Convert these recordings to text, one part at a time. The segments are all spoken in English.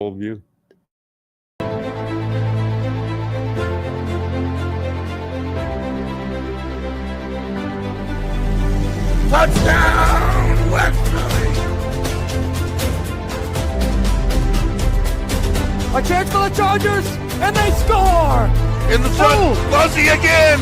full view. Touchdown, West Philly! A chance for the Chargers, and they score! In the front, Fuzzy again!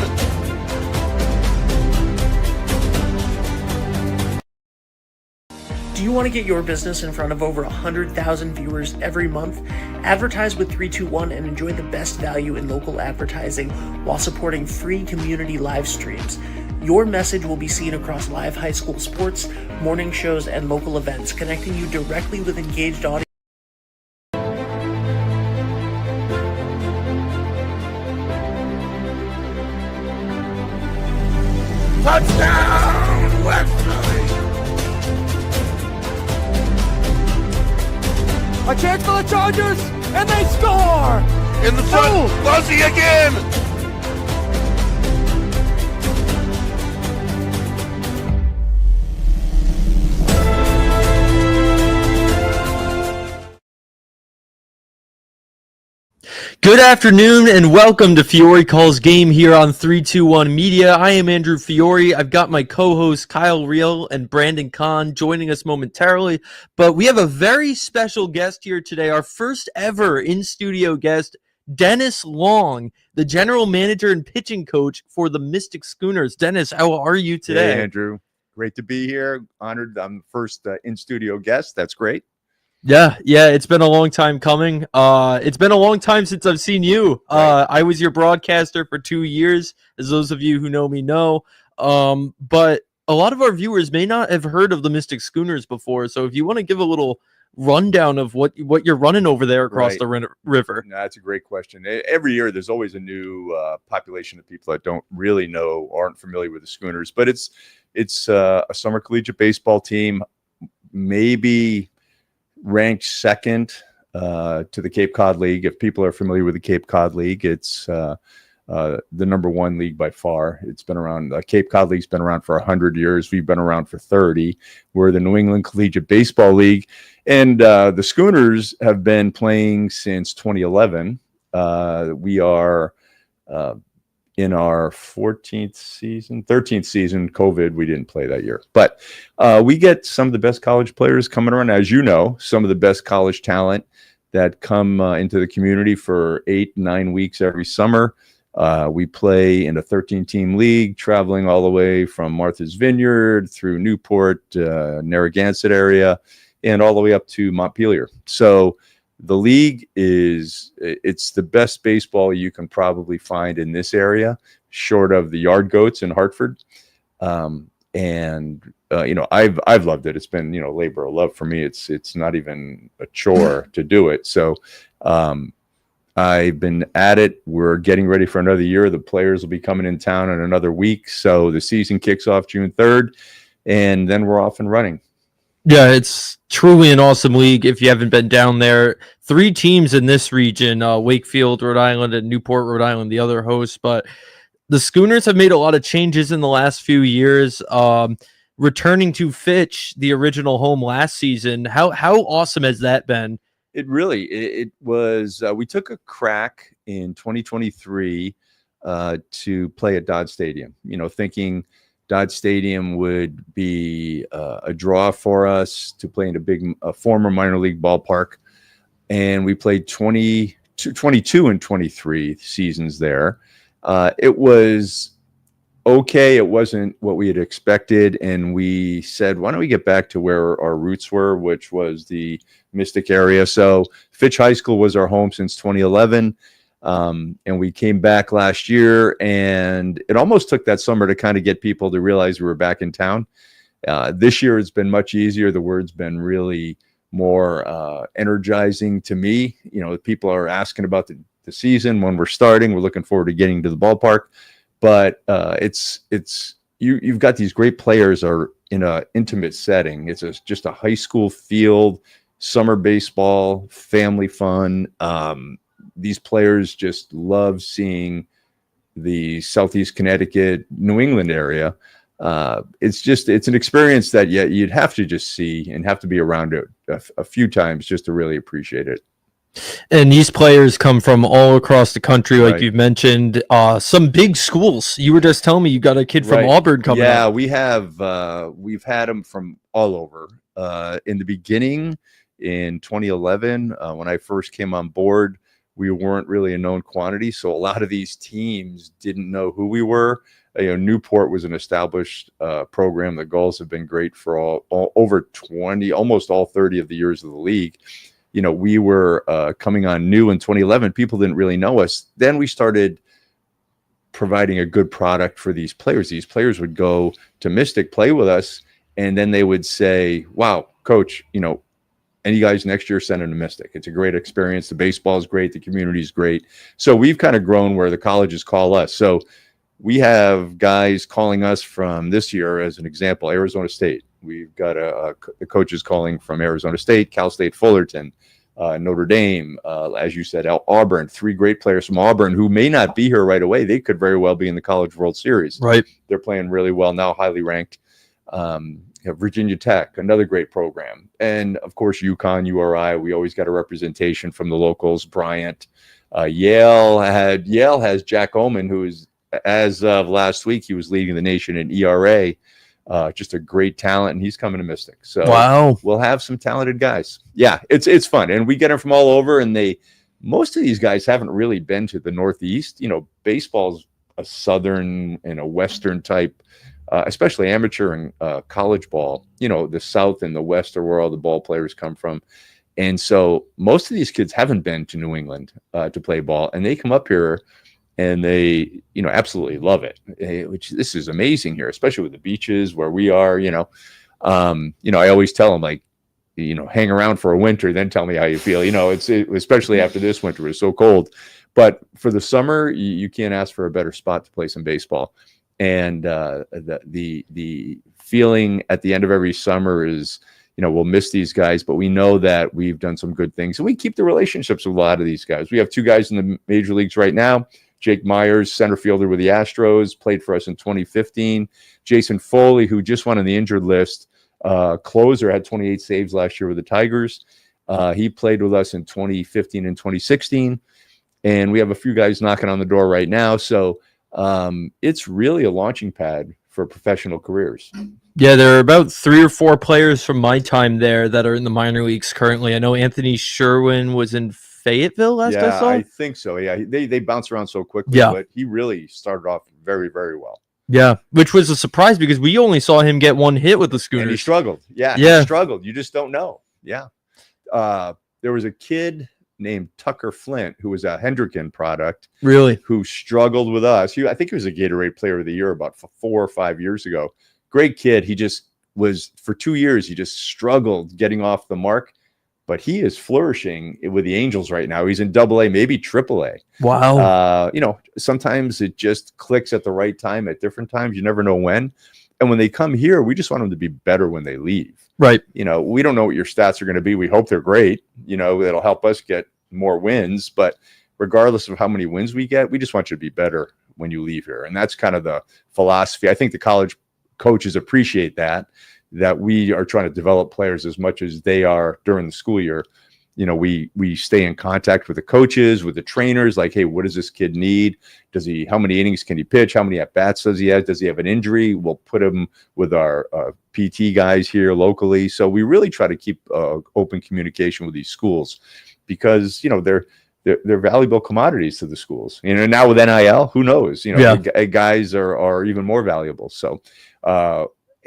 Do you want to get your business in front of over 100,000 viewers every month? Advertise with 321 and enjoy the best value in local advertising while supporting free community live streams. Your message will be seen across live high school sports, morning shows, and local events, connecting you directly with engaged audience. Touchdown, West Philly! A chance for the Chargers, and they score! In the front, Fuzzy again! Good afternoon and welcome to Fiore Calls Game here on 321 Media. I am Andrew Fiore. I've got my co-hosts Kyle Reel and Brandon Kahn joining us momentarily, but we have a very special guest here today, our first ever in-studio guest, Dennis Long, the general manager and pitching coach for the Mystic Schooners. Dennis, how are you today? Hey, Andrew. Great to be here. Honored I'm the first in-studio guest. That's great. Yeah, it's been a long time coming. It's been a long time since I've seen you. Right. I was your broadcaster for 2 years, as those of you who know me know. But a lot of our viewers may not have heard of the Mystic Schooners before. So if you want to give a little rundown of what you're running over there across the river. No, that's a great question. Every year, there's always a new population of people that don't really know or aren't familiar with the Schooners. But it's a summer collegiate baseball team, maybe ranked second to the Cape Cod League. If people are familiar with the Cape Cod League, it's the number one league by far. It's been around. The Cape Cod League's been around for 100 years. We've been around for 30. We're the New England Collegiate Baseball League, and the Schooners have been playing since 2011. We are in our 13th season. COVID, we didn't play that year. But we get some of the best college players coming around. As you know, some of the best college talent that come into the community for 8-9 weeks every summer. We play in a 13-team league, traveling all the way from Martha's Vineyard through Newport, Narragansett area, and all the way up to Montpelier. So the league it's the best baseball you can probably find in this area, short of the Yard Goats in Hartford. I've loved it. It's been, labor of love for me. It's not even a chore to do it. So I've been at it. We're getting ready for another year. The players will be coming in town in another week. So the season kicks off June 3rd, and then we're off and running. Yeah, it's truly an awesome league. If you haven't been down there, 3 teams in this region, Wakefield, Rhode Island, and Newport, Rhode Island, the other hosts. But the Schooners have made a lot of changes in the last few years. Returning to Fitch, the original home last season, how awesome has that been? It was. We took a crack in 2023 to play at Dodge Stadium, thinking Dodge Stadium would be a draw for us to play in a former minor league ballpark. And we played 22 and 23 seasons there. It was okay. It wasn't what we had expected. And we said, why don't we get back to where our roots were, which was the Mystic area. So Fitch High School was our home since 2011. And we came back last year, and it almost took that summer to kind of get people to realize we were back in town. This year it's been much easier. The word's been really more energizing to me. People are asking about the season when we're starting. We're looking forward to getting to the ballpark, but you've got these great players are in an intimate setting. It's just a high school field, summer baseball, family fun. These players just love seeing the Southeast Connecticut, New England area. It's an experience that you'd have to just see and have to be around it a few times just to really appreciate it. And these players come from all across the country, like Right. you've mentioned. Some big schools. You were just telling me you got a kid from Right. Auburn coming Yeah, up. we have. We've had them from all over. In the beginning, in 2011, when I first came on board, we weren't really a known quantity, so a lot of these teams didn't know who we were. Newport was an established program. The Gulls have been great for all over 20, almost all 30 of the years of the league. We were coming on new in 2011. People didn't really know us. Then we started providing a good product for these players. These players would go to Mystic, play with us, and then they would say, wow, coach, any guys next year send them to Mystic. It's a great experience. The baseball is great. The community is great. So we've kind of grown where the colleges call us. So we have guys calling us from this year, as an example, Arizona State. We've got the coaches calling from Arizona State, Cal State Fullerton, Notre Dame, as you said, Auburn, 3 great players from Auburn who may not be here right away. They could very well be in the College World Series. Right. They're playing really well now, highly ranked. Virginia Tech, another great program. And of course, UConn, URI, we always got a representation from the locals. Bryant, Yale has Jack Oman, who is, as of last week, he was leading the nation in ERA. Just a great talent, and he's coming to Mystic. So Wow. we'll have some talented guys. Yeah, it's fun, and we get them from all over. And most of these guys haven't really been to the Northeast. Baseball's a Southern and a Western type, especially amateur and college ball. The South and the West are where all the ball players come from, and so most of these kids haven't been to New England to play ball, and they come up here. And they, absolutely love it. Which this is amazing here, especially with the beaches where we are. I always tell them, like, hang around for a winter, then tell me how you feel. Especially after this winter, it's so cold. But for the summer, you can't ask for a better spot to play some baseball. And the feeling at the end of every summer is, we'll miss these guys, but we know that we've done some good things, and we keep the relationships with a lot of these guys. We have 2 guys in the major leagues right now. Jake Myers, center fielder with the Astros, played for us in 2015. Jason Foley, who just went on the injured list, closer, had 28 saves last year with the Tigers. He played with us in 2015 and 2016. And we have a few guys knocking on the door right now. So it's really a launching pad for professional careers. Yeah, there are about 3 or 4 players from my time there that are in the minor leagues currently. I know Anthony Sherwin was in Fayetteville last I saw. I think so. Yeah, they bounce around so quickly, but he really started off very, very well. Yeah, which was a surprise because we only saw him get 1 hit with the Schooners. And he struggled. Yeah, he struggled. You just don't know. Yeah. There was a kid named Tucker Flint who was a Hendricken product. Really? Who struggled with us. I think he was a Gatorade Player of the Year about 4 or 5 years ago. Great kid. He just was, for 2 years, he just struggled getting off the mark. But he is flourishing with the Angels right now. He's in AA, maybe AAA. Wow. Sometimes it just clicks at the right time at different times. You never know when. And when they come here, we just want them to be better when they leave. Right. We don't know what your stats are going to be. We hope they're great. It'll help us get more wins. But regardless of how many wins we get, we just want you to be better when you leave here. And that's kind of the philosophy. I think the college coaches appreciate that we are trying to develop players as much as they are during the school year. We stay in contact with the coaches, with the trainers, like, hey, what does this kid need? How many innings can he pitch? How many at-bats does he have? Does he have an injury? We'll put him with our PT guys here locally. So we really try to keep open communication with these schools because, they're valuable commodities to the schools. Now with NIL, who knows? Guys are even more valuable. So,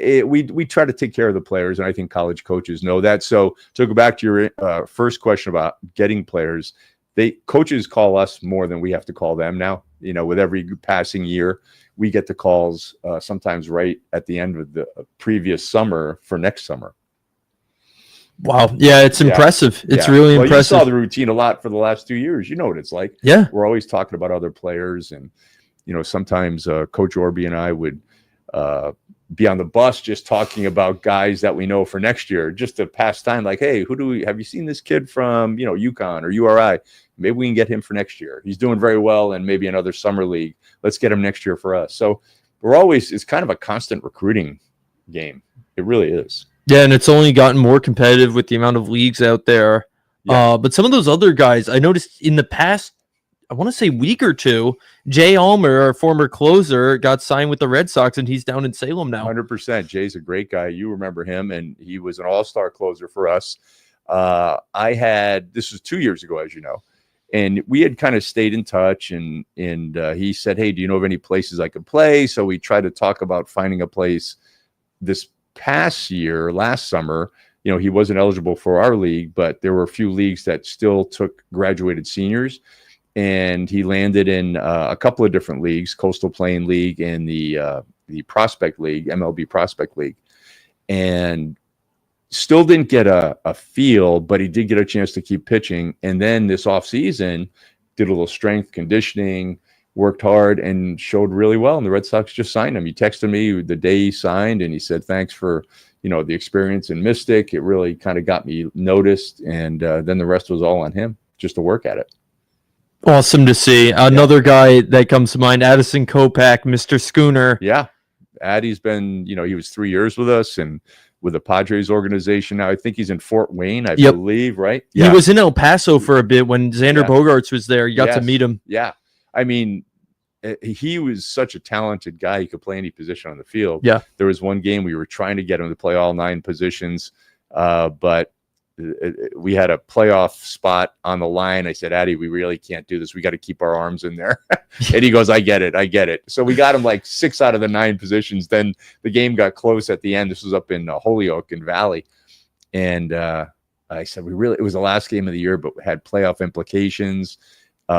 we try to take care of the players, and I think college coaches know that. So to go back to your first question about getting players, coaches call us more than we have to call them now. With every passing year, we get the calls sometimes right at the end of the previous summer for next summer. Wow. Yeah, it's impressive. It's really impressive. You saw the routine a lot for the last 2 years. You know what it's like. Yeah. We're always talking about other players, and sometimes Coach Orby and I would be on the bus just talking about guys that we know for next year, just to pass time. Like, hey, have you seen this kid from, UConn or URI? Maybe we can get him for next year. He's doing very well in maybe another summer league. Let's get him next year for us. So it's kind of a constant recruiting game. It really is. Yeah. And it's only gotten more competitive with the amount of leagues out there. Yeah. But some of those other guys, I noticed in the past, I want to say week or two, Jay Almer, our former closer, got signed with the Red Sox, and he's down in Salem now. 100%. Jay's a great guy. You remember him, and he was an all-star closer for us. This was 2 years ago, as you know, and we had kind of stayed in touch, and he said, hey, do you know of any places I could play? So we tried to talk about finding a place. This last summer, he wasn't eligible for our league, but there were a few leagues that still took graduated seniors. And he landed in a couple of different leagues, Coastal Plain League and the Prospect League, MLB Prospect League, and still didn't get a feel, but he did get a chance to keep pitching. And then this offseason, did a little strength conditioning, worked hard, and showed really well. And the Red Sox just signed him. He texted me the day he signed, and he said, thanks for the experience in Mystic. It really kind of got me noticed. And then the rest was all on him, just to work at it. Awesome to see. Another guy that comes to mind, Addison Kopak, Mr. Schooner. Yeah. Addie's been, he was 3 years with us and with the Padres organization. Now I think he's in Fort Wayne, I believe, right? Yeah. He was in El Paso for a bit when Xander Bogaerts was there. You got to meet him. Yeah. I mean, he was such a talented guy. He could play any position on the field. Yeah. There was one game we were trying to get him to play all 9 positions, but we had a playoff spot on the line. I said, Addie, we really can't do this. We got to keep our arms in there. And he goes, I get it. So we got him like 6 out of the 9 positions. Then the game got close at the end. This was up in Holyoke and Valley. And I said, it was the last game of the year, but we had playoff implications.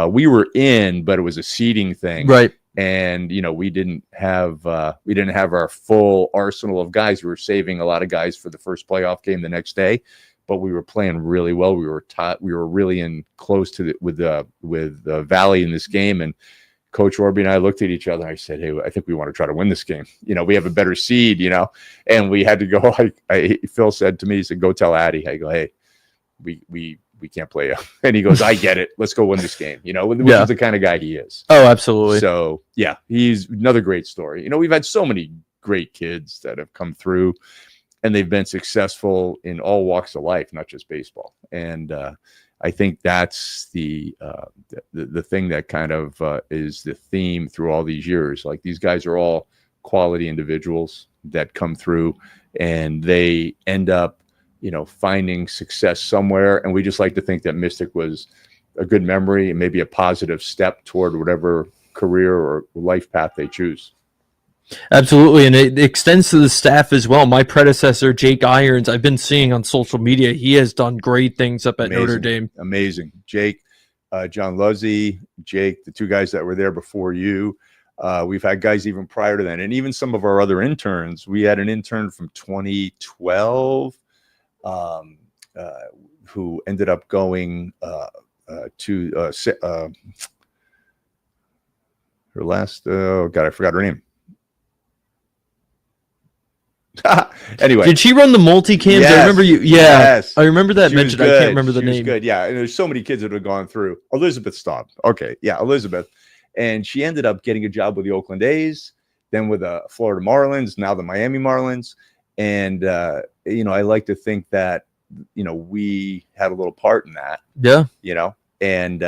We were in, but it was a seeding thing. Right. And, we didn't have our full arsenal of guys. We were saving a lot of guys for the first playoff game the next day. But we were playing really well. We were really in close to with Valley in this game. And Coach Orby and I looked at each other. And I said, hey, I think we want to try to win this game. We have a better seed, and we had to go. Phil said to me, he said, go tell Addie. I go, hey, we can't play you. And he goes, I get it. Let's go win this game. Which is the kind of guy he is. Oh, absolutely. So yeah, he's another great story. We've had so many great kids that have come through. And they've been successful in all walks of life, not just baseball. And I think that's the thing that kind of is the theme through all these years. Like, these guys are all quality individuals that come through, and they end up, finding success somewhere. And we just like to think that Mystic was a good memory and maybe a positive step toward whatever career or life path they choose. Absolutely, and it extends to the staff as well. My predecessor, Jake Irons, I've been seeing on social media, he has done great things up at Notre Dame. Amazing. Jake, John Luzzi, Jake, the 2 guys that were there before you. We've had guys even prior to that, and even some of our other interns. We had an intern from 2012 who ended up going to her last, I forgot her name. Anyway, did she run the multicams? Yes. I remember you. Yeah, yes. I remember that mentioned. I can't remember the she name. Was good. Yeah, and there's so many kids that have gone through. Elizabeth Staub. Okay, yeah, Elizabeth, and she ended up getting a job with the Oakland A's, then with the Florida Marlins, now the Miami Marlins, and I like to think that we had a little part in that. Yeah. And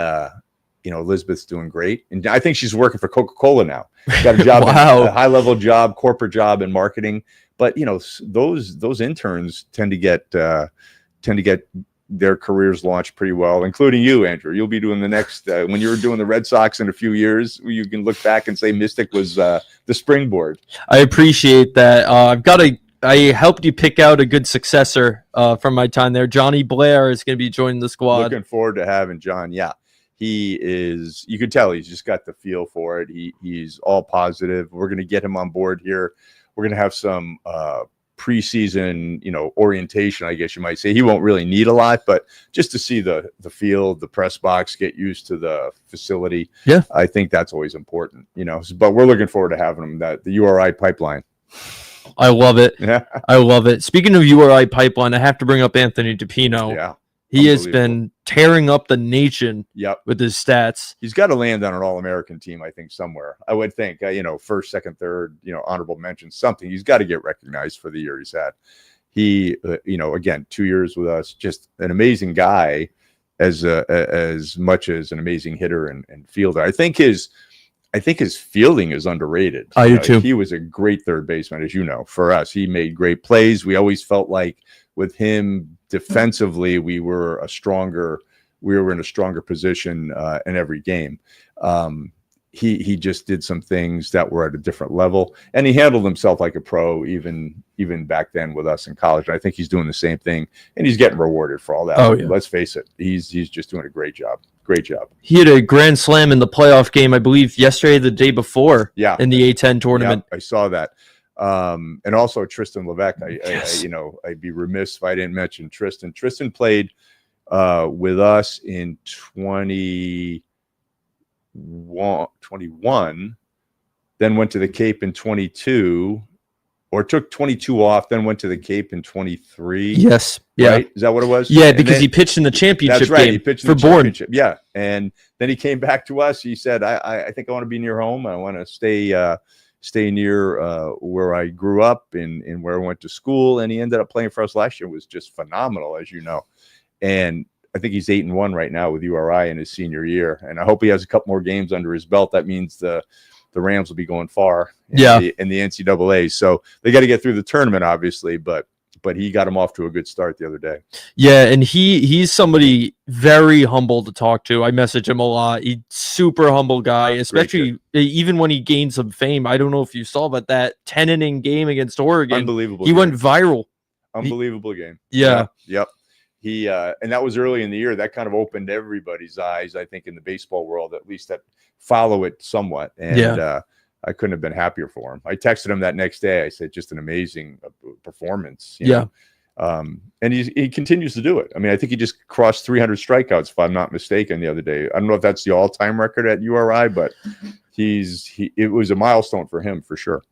Elizabeth's doing great, and I think she's working for Coca-Cola now. Got a job, wow. A high-level job, corporate job in marketing. But those interns tend to get their careers launched pretty well, including you, Andrew. You'll be doing the next when you're doing the Red Sox in a few years. You can look back and say Mystic was the springboard. I appreciate that. I helped you pick out a good successor from my time there. Johnny Blair is going to be joining the squad. Looking forward to having John. Yeah. He is, you can tell he's just got the feel for it. He's all positive. We're going to get him on board here. We're going to have some preseason, orientation, I guess you might say. He won't really need a lot, but just to see the field, the press box, get used to the facility. Yeah. I think that's always important, but we're looking forward to having him, the URI pipeline. I love it. Yeah. I love it. Speaking of URI pipeline, I have to bring up Anthony DePino. Yeah. He has been tearing up the nation with his stats. He's got to land on an All-American team, I think, somewhere. I would think, first, second, third, honorable mention, something. He's got to get recognized for the year he's had. He, again, 2 years with us, just an amazing guy. as much as an amazing hitter and fielder. I think his fielding is underrated. I do too. He was a great third baseman, as you know. For us, he made great plays. We always felt like with him defensively, we were in a stronger position in every game. He just did some things that were at a different level, and he handled himself like a pro even back then with us in college. And I think he's doing the same thing, and he's getting rewarded for all that. Oh, yeah. Let's face it, he's just doing a great job. Great job. He had a grand slam in the playoff game, I believe, yesterday, the day before, in the A10 tournament. Yeah, I saw that. And also Tristan Levesque. Yes. I'd be remiss if I didn't mention Tristan. Tristan played with us in 21, then went to the Cape in 22, or took 22 off, then went to the Cape in 23. Yes. Yeah. Right? Is that what it was? Yeah, because he pitched in the championship that's right. game He pitched in for the Bourne. championship. Yeah. And then he came back to us. He said, I think I want to be near home. I want to stay near where I grew up and where I went to school. And he ended up playing for us last year. It was just phenomenal, as you know. And I think he's 8-1 right now with URI in his senior year. And I hope he has a couple more games under his belt. That means the Rams will be going far in the NCAA. So they got to get through the tournament, obviously, but he got him off to a good start the other day. Yeah, and he's somebody very humble to talk to. I message him a lot. He's super humble guy, especially even when he gained some fame. I don't know if you saw, but that 10-inning game against Oregon, unbelievable. He went viral. Unbelievable game. Yeah. Yep. He and that was early in the year. That kind of opened everybody's eyes, I think, in the baseball world, at least that follow it somewhat. And I couldn't have been happier for him. I texted him that next day. I said, just an amazing performance. You know? And he continues to do it. I mean, I think he just crossed 300 strikeouts, if I'm not mistaken, the other day. I don't know if that's the all-time record at URI, but it was a milestone for him for sure.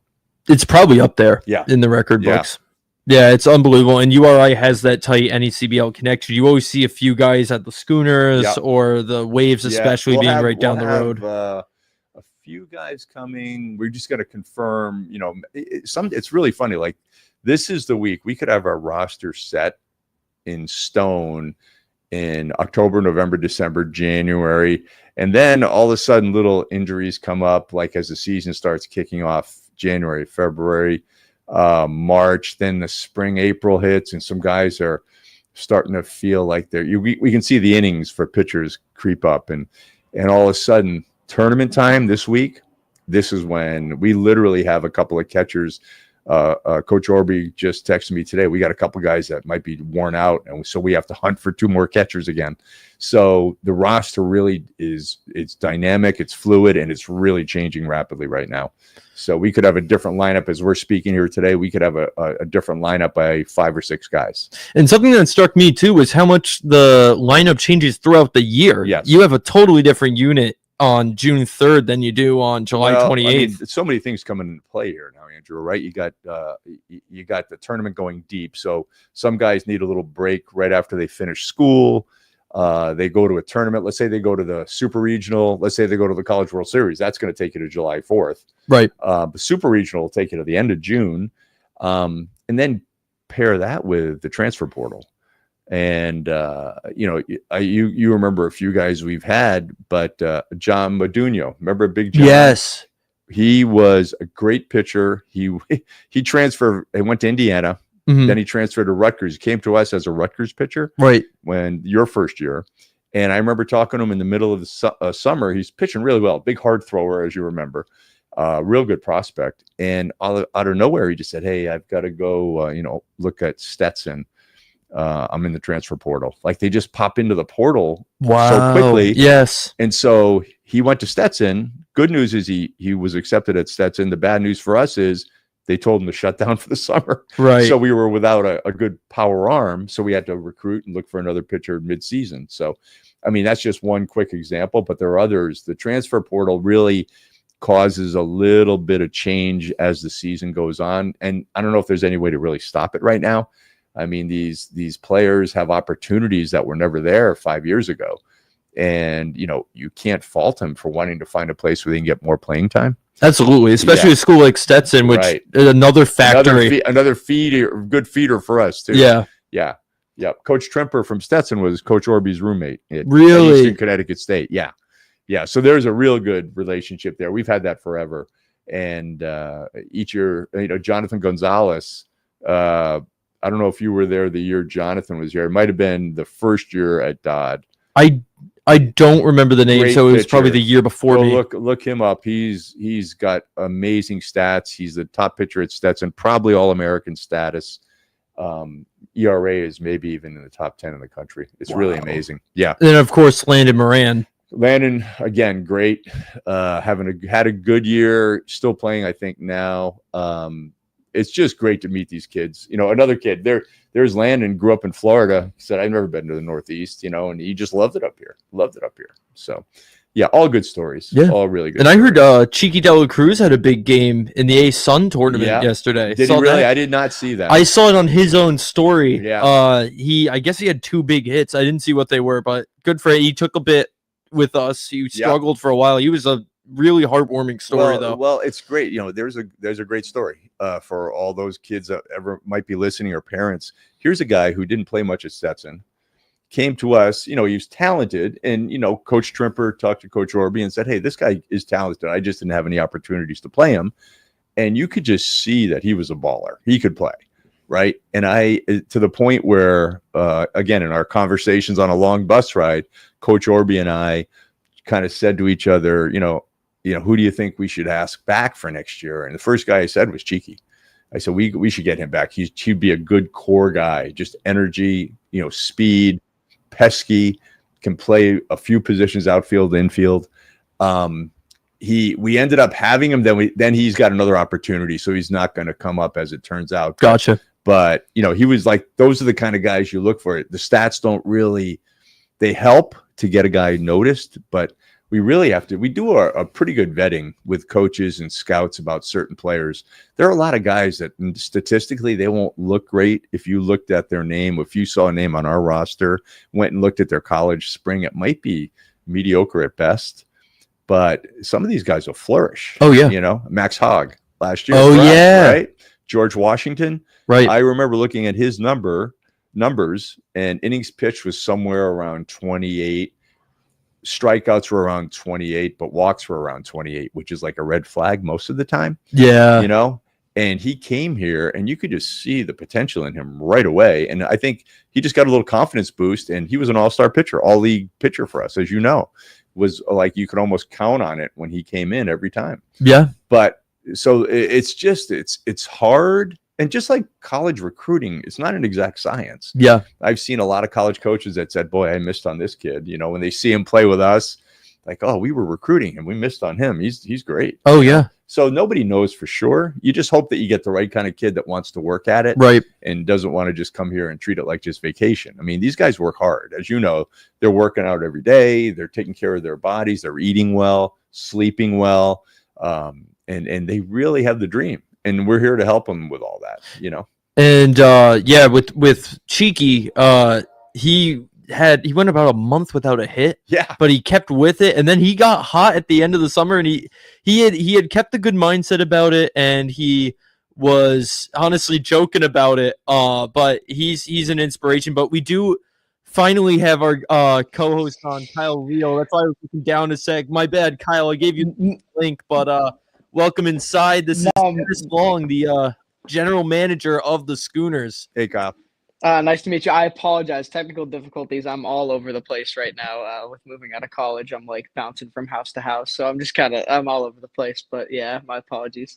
It's probably up there in the record books. Yeah, it's unbelievable. And URI has that tight NECBL connection. You always see a few guys at the Schooners or the Waves, especially being right down the road. A few guys coming. We're just going to confirm, it's really funny. Like, this is the week we could have our roster set in stone in October, November, December, January. And then all of a sudden little injuries come up, like as the season starts kicking off January, February, March, then the spring, April hits, and some guys are starting to feel like we can see the innings for pitchers creep up, and all of a sudden tournament time this week, this is when we literally have a couple of catchers. Coach Orby just texted me today. We got a couple of guys that might be worn out, and so we have to hunt for 2 more catchers again. So the roster really it's dynamic, it's fluid, and it's really changing rapidly right now. So we could have a different lineup as we're speaking here today. We could have a different lineup by 5 or 6 guys. And something that struck me too was how much the lineup changes throughout the year. Yes. You have a totally different unit on June 3rd than you do on July 28th. I mean, so many things come into play here now, Andrew, right? You got the tournament going deep. So some guys need a little break right after they finish school. They go to a tournament. Let's say they go to the Super Regional. Let's say they go to the College World Series. That's going to take you to July 4th. Right. The Super Regional will take you to the end of June. And then pair that with the transfer portal. And, you remember a few guys we've had, but John Modugno, remember Big John? Yes. He was a great pitcher. He transferred and went to Indiana. Mm-hmm. Then he transferred to Rutgers. He came to us as a Rutgers pitcher. Right. When your first year. And I remember talking to him in the middle of the summer. He's pitching really well. Big hard thrower, as you remember. Real good prospect. And out of nowhere, he just said, hey, I've got to go, look at Stetson. I'm in the transfer portal. Like, they just pop into the portal so quickly. Yes. And so he went to Stetson. Good news is he was accepted at Stetson. The bad news for us is they told him to shut down for the summer. Right. So we were without a good power arm. So we had to recruit and look for another pitcher mid-season. So, I mean, that's just one quick example, but there are others. The transfer portal really causes a little bit of change as the season goes on. And I don't know if there's any way to really stop it right now. I mean, these players have opportunities that were never there 5 years ago. And, you can't fault them for wanting to find a place where they can get more playing time. Absolutely. Especially a school like Stetson, which is another factory. Another feeder, good feeder for us too. Yeah. Yeah. Yep. Coach Trimper from Stetson was Coach Orby's roommate at Really? Eastern Connecticut State. Yeah. Yeah. So there's a real good relationship there. We've had that forever. And each year, Jonathan Gonzalez, I don't know if you were there the year Jonathan was here. It might have been the first year at Dodd. I don't remember the name, Great so it was pitcher. probably the year before Well, me. look him up. He's got amazing stats. He's the top pitcher at Stetson, probably All-American status. ERA is maybe even in the top 10 in the country. It's really amazing. Yeah. And then, of course, Landon Moran. Landon, again, great. Had a good year. Still playing, I think, now. It's just great to meet these kids. Another kid there's Landon, grew up in Florida. He said, I've never been to the Northeast, and he just loved it up here. So, yeah, all good stories. Yeah. All really good. And I heard Cheeky De La Cruz had a big game in the Ace Sun tournament yesterday. Did he really? I did not see that. I saw it on his own story. Yeah. I guess he had 2 big hits. I didn't see what they were, but good for him. He took a bit with us. He struggled for a while. He was a really heartwarming story, though. Well, it's great. There's a great story for all those kids that ever might be listening or parents. Here's a guy who didn't play much at Stetson, came to us. He was talented, and Coach Trimper talked to Coach Orby and said, "Hey, this guy is talented. I just didn't have any opportunities to play him." And you could just see that he was a baller. He could play, right? And to the point where, again, in our conversations on a long bus ride, Coach Orby and I kind of said to each other, who do you think we should ask back for next year? And the first guy I said was Cheeky. I said, we should get him back. He'd be a good core guy, just energy, speed, pesky, can play a few positions, outfield, infield. We ended up having him. Then he's got another opportunity. So he's not going to come up, as it turns out. Gotcha. But, he was like, those are the kind of guys you look for. The stats don't really, they help to get a guy noticed, but we really we do a pretty good vetting with coaches and scouts about certain players. There are a lot of guys that statistically, they won't look great. If you looked at their name, if you saw a name on our roster, went and looked at their college spring, it might be mediocre at best, but some of these guys will flourish. Oh yeah. Max Hogg last year. Oh yeah. Right. George Washington. Right. I remember looking at his numbers, and innings pitched was somewhere around 28. Strikeouts were around 28, but walks were around 28, which is like a red flag most of the time. Yeah. And he came here, and you could just see the potential in him right away. And I think he just got a little confidence boost, and he was an all-star pitcher, all-league pitcher for us, as you know. Was like you could almost count on it when he came in every time. Yeah. But so it's hard. And just like college recruiting, it's not an exact science. Yeah. I've seen a lot of college coaches that said, boy, I missed on this kid. When they see him play with us, like, oh, we were recruiting him. We missed on him. He's great. Oh, yeah. So nobody knows for sure. You just hope that you get the right kind of kid that wants to work at it. Right. And doesn't want to just come here and treat it like just vacation. I mean, these guys work hard. As you know, they're working out every day. They're taking care of their bodies. They're eating well, sleeping well. And they really have the dream. And we're here to help them with all that, And with Cheeky, he went about a month without a hit. Yeah. But he kept with it, and then he got hot at the end of the summer, and he had kept a good mindset about it, and he was honestly joking about it. But he's an inspiration. But we do finally have our co-host on, Kyle Reel. That's why I was looking down a sec. My bad, Kyle. I gave you the link, but welcome inside. This is Chris Long, the general manager of the Schooners. Hey, Kyle. Nice to meet you. I apologize. Technical difficulties. I'm all over the place right now with moving out of college. I'm like bouncing from house to house. So I'm all over the place. But yeah, my apologies.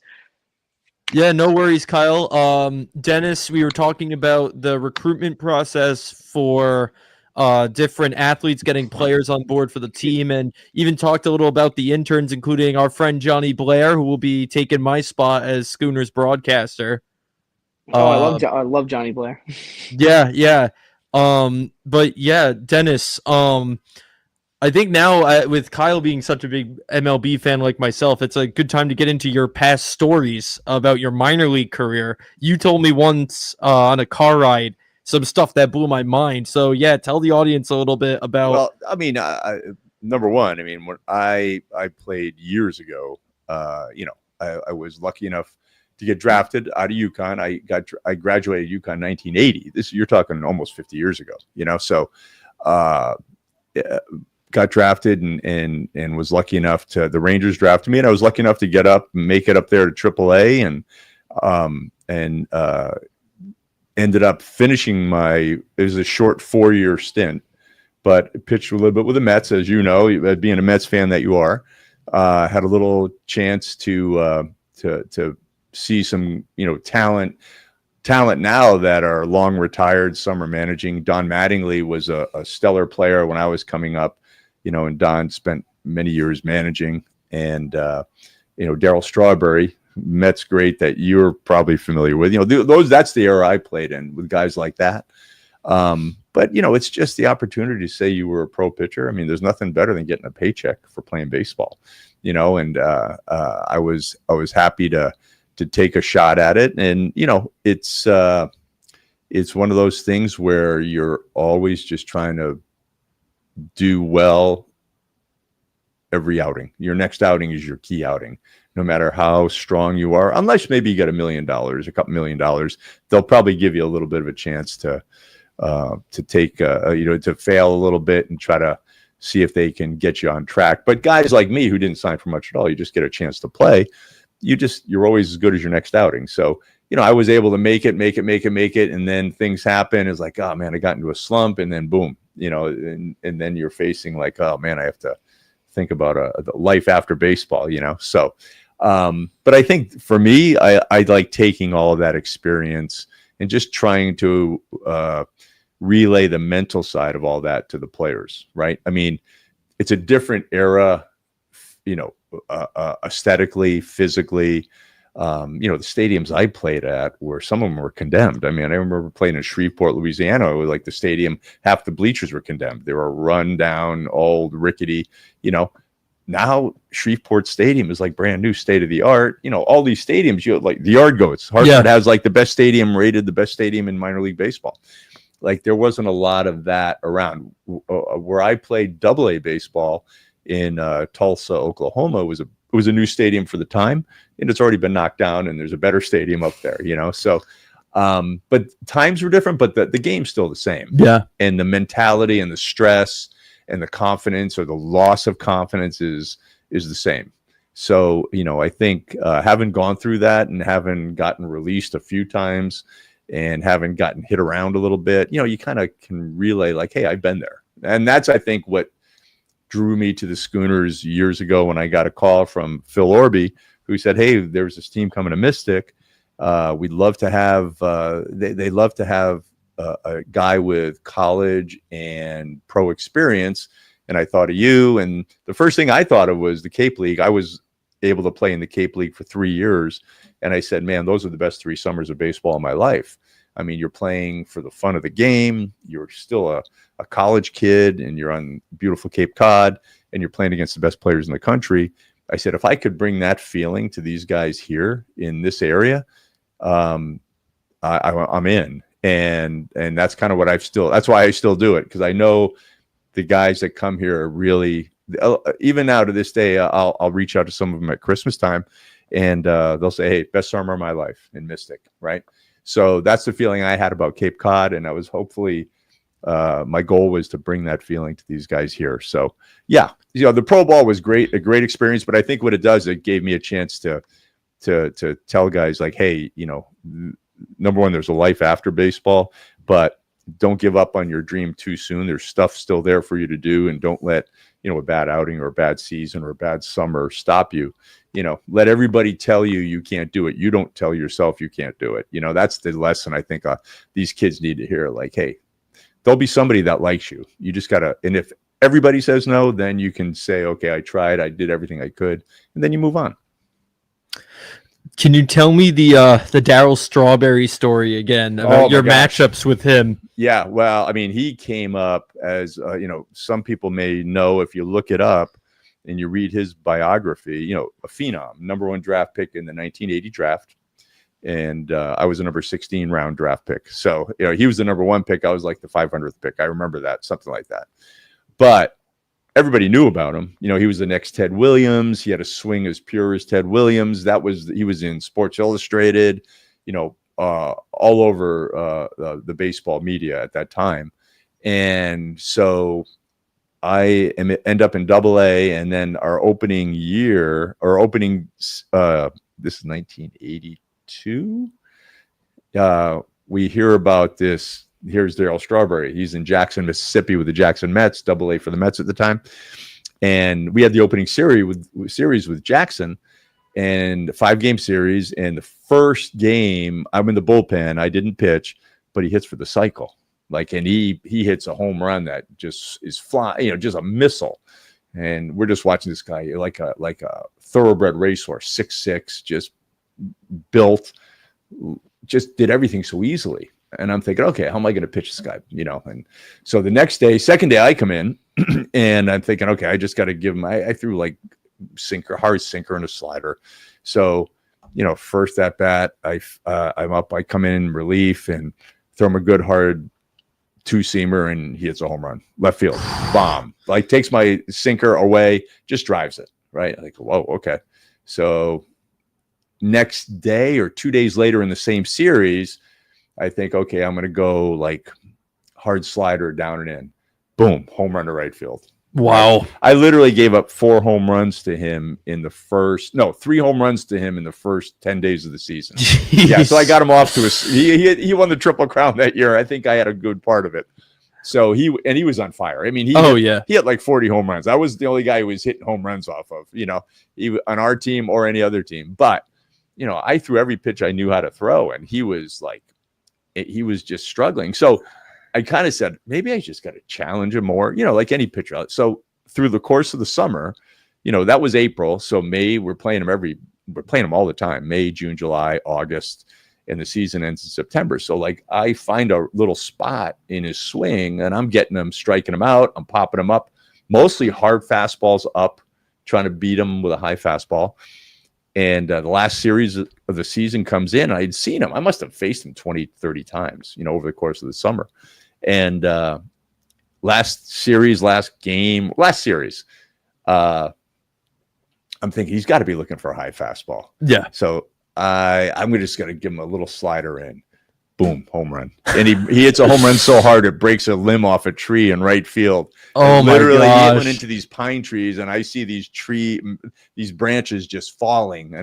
Yeah, no worries, Kyle. Dennis, we were talking about the recruitment process for different athletes getting players on board for the team, and even talked a little about the interns, including our friend Johnny Blair, who will be taking my spot as Schooners broadcaster. I love Johnny Blair. Yeah. But yeah, Dennis, I think now with Kyle being such a big MLB fan like myself, it's a good time to get into your past stories about your minor league career. You told me once on a car ride some stuff that blew my mind. So yeah, tell the audience a little bit about. Well, I mean, number one, I mean, when I played years ago, I was lucky enough to get drafted out of UConn. I graduated UConn 1980. You're talking almost 50 years ago, so got drafted and was lucky enough to, the Rangers drafted me, and I was lucky enough to make it up there to AAA, and ended up finishing it was a short 4-year stint, but pitched a little bit with the Mets, as you know, being a Mets fan that you are, had a little chance to see some, talent now that are long retired. Some are managing. Don Mattingly was a stellar player when I was coming up, and Don spent many years managing. And, Darryl Strawberry, Mets great that you're probably familiar with. That's the era I played in, with guys like that. But, it's just the opportunity to say you were a pro pitcher. I mean, there's nothing better than getting a paycheck for playing baseball, and I was happy to take a shot at it. And, it's one of those things where you're always just trying to do well every outing. Your next outing is your key outing, no matter how strong you are, unless maybe you get $1 million, a couple $1 million, they'll probably give you a little bit of a chance to take, to fail a little bit and try to see if they can get you on track. But guys like me who didn't sign for much at all, you just get a chance to play. You're always as good as your next outing. So, I was able to make it. And then things happen. It's like, oh man, I got into a slump, and then boom, and then you're facing like, oh man, I have to think about the life after baseball, So, but I think for me, I like taking all of that experience and just trying to relay the mental side of all that to the players, right? I mean, it's a different era, aesthetically, physically. The stadiums I played at, where some of them were condemned. I mean, I remember playing in Shreveport, Louisiana, where like the stadium, half the bleachers were condemned. They were run down, old, rickety. Now Shreveport Stadium is like brand new, state of the art. All these stadiums, like the Yard Goats. Hartford has like the best stadium, rated the best stadium in minor league baseball. Like there wasn't a lot of that around. Where I played AA baseball in Tulsa, Oklahoma, it was a new stadium for the time, and it's already been knocked down, and there's a better stadium up there, So, but times were different, but the game's still the same. Yeah. And the mentality and the stress and the confidence or the loss of confidence is the same. So, I think having gone through that and having gotten released a few times and having gotten hit around a little bit, you kind of can relay like, hey, I've been there. And that's, I think, what drew me to the Schooners years ago when I got a call from Phil Orby, who said, hey, there's this team coming to Mystic. We'd love to have, they love to have a guy with college and pro experience. And I thought of you. And the first thing I thought of was the Cape League. I was able to play in the Cape League for 3 years. And I said, man, those are the best 3 summers of baseball in my life. I mean, you're playing for the fun of the game. You're still a college kid, and you're on beautiful Cape Cod, and you're playing against the best players in the country. I said, if I could bring that feeling to these guys here in this area, I'm in. And that's kind of what that's why I still do it. Because I know the guys that come here are really, even now to this day, I'll reach out to some of them at Christmas time, and they'll say, hey, best summer of my life in Mystic, right? So that's the feeling I had about Cape Cod, and I was hopefully my goal was to bring that feeling to these guys here. So yeah, the pro ball was great, a great experience, but I think what it does, it gave me a chance to tell guys like, hey, number one, there's a life after baseball, but don't give up on your dream too soon. There's stuff still there for you to do, and don't let, a bad outing or a bad season or a bad summer stop you. Let everybody tell you can't do it. You don't tell yourself you can't do it. That's the lesson I think these kids need to hear. Like, hey, there'll be somebody that likes you. You just gotta, and if everybody says no, then you can say, okay, I tried, I did everything I could, and then you move on. Can you tell me the Darryl Strawberry story again about your matchups with him? Yeah, well, I mean, he came up as some people may know if you look it up and you read his biography. A phenom, number 1 draft pick in the 1980 draft, and I was a number 16 round draft pick. So he was the number 1 pick. I was like the 500th pick. I remember that, something like that. But everybody knew about him. You know, he was the next Ted Williams. He had a swing as pure as Ted Williams. He was in Sports Illustrated, you know, all over the baseball media at that time. And so end up in Double-A, and then our opening year, this is 1982. We hear about this. Here's Darryl Strawberry. He's in Jackson, Mississippi with the Jackson Mets, Double-A for the Mets at the time. And we had the opening series with Jackson, and a 5-game series. And the first game, I'm in the bullpen. I didn't pitch, but he hits for the cycle. And he hits a home run that just is flying, you know, just a missile. And we're just watching this guy like a thoroughbred racehorse, 6'6", just built, just did everything so easily. And I'm thinking, okay, how am I going to pitch this guy? You know, and so the second day I come in and I'm thinking, okay, I just got to give him, I threw like hard sinker and a slider. So, you know, first at bat, I'm up, I come in relief and throw him a good hard 2-seamer, and he hits a home run, left field, bomb, like takes my sinker away, just drives it. Right. Like, whoa, okay. So next day or 2 days later in the same series, I think, okay, I'm going to go like hard slider down and in. Boom, home run to right field. Wow. Right? I literally gave up 3 home runs to him in the first 10 days of the season. Jeez. Yeah, so I got him off to he won the Triple Crown that year. I think I had a good part of it. So he was on fire. I mean, he had like 40 home runs. I was the only guy who was hitting home runs off of, you know, on our team or any other team. But, you know, I threw every pitch I knew how to throw, and he was just struggling. So I kind of said, maybe I just got to challenge him more, you know, like any pitcher. So through the course of the summer, you know, that was April. So May, we're playing him all the time, May, June, July, August, and the season ends in September. So like I find a little spot in his swing, and I'm getting him, striking him out. I'm popping him up, mostly hard fastballs up, trying to beat him with a high fastball. And the last series of the season comes in, and I'd seen him. I must have faced him 20, 30 times, you know, over the course of the summer. And last series, I'm thinking he's got to be looking for a high fastball. Yeah. So I'm just going to give him a little slider in. Boom, home run. And he hits a home run so hard it breaks a limb off a tree in right field. Oh, and my literally, gosh. he went into these pine trees, and I see these branches just falling,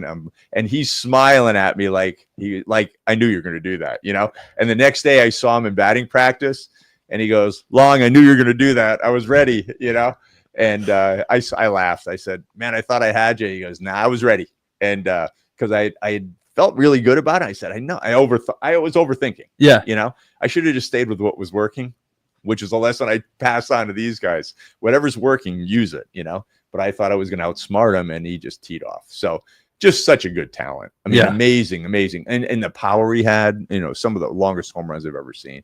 and he's smiling at me like I knew you were going to do that, you know. And the next day, I saw him in batting practice, and he goes, "Long, I knew you were going to do that. I was ready," you know. And I laughed. I said, "Man, I thought I had you." He goes, "Nah, I was ready." And because I had felt really good about it. I said, I know I was overthinking. Yeah. You know, I should have just stayed with what was working, which is a lesson I pass on to these guys. Whatever's working, use it, you know. But I thought I was going to outsmart him, and he just teed off. So just such a good talent. I mean, yeah. amazing. And the power he had, you know, some of the longest home runs I've ever seen.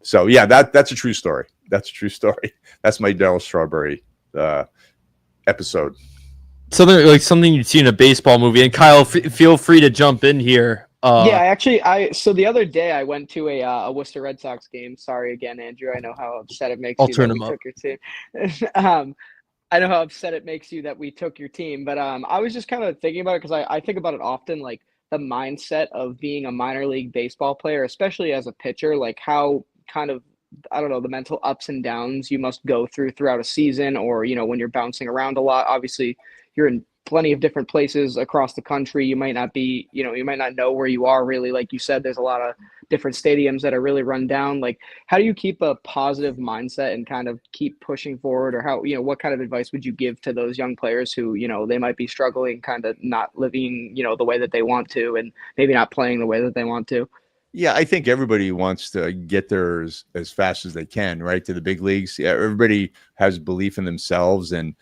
So yeah, that's a true story. That's a true story. That's my Darryl Strawberry episode. Something you'd see in a baseball movie. And Kyle, feel free to jump in here. So the other day I went to a Worcester Red Sox game. Sorry again, Andrew. I know how upset it makes you that we took your team. I know how upset it makes you that we took your team, but I was just kind of thinking about it because I think about it often, like the mindset of being a minor league baseball player, especially as a pitcher, like how kind of, I don't know, the mental ups and downs you must go throughout a season, or, you know, when you're bouncing around a lot. Obviously, you're in plenty of different places across the country. You might not be, you know, you might not know where you are really. Like you said, there's a lot of different stadiums that are really run down. Like, how do you keep a positive mindset and kind of keep pushing forward? Or how, you know, what kind of advice would you give to those young players who, you know, they might be struggling, kind of not living, you know, the way that they want to, and maybe not playing the way that they want to? Yeah, I think everybody wants to get there as fast as they can, right, to the big leagues. Yeah, everybody has belief in themselves, and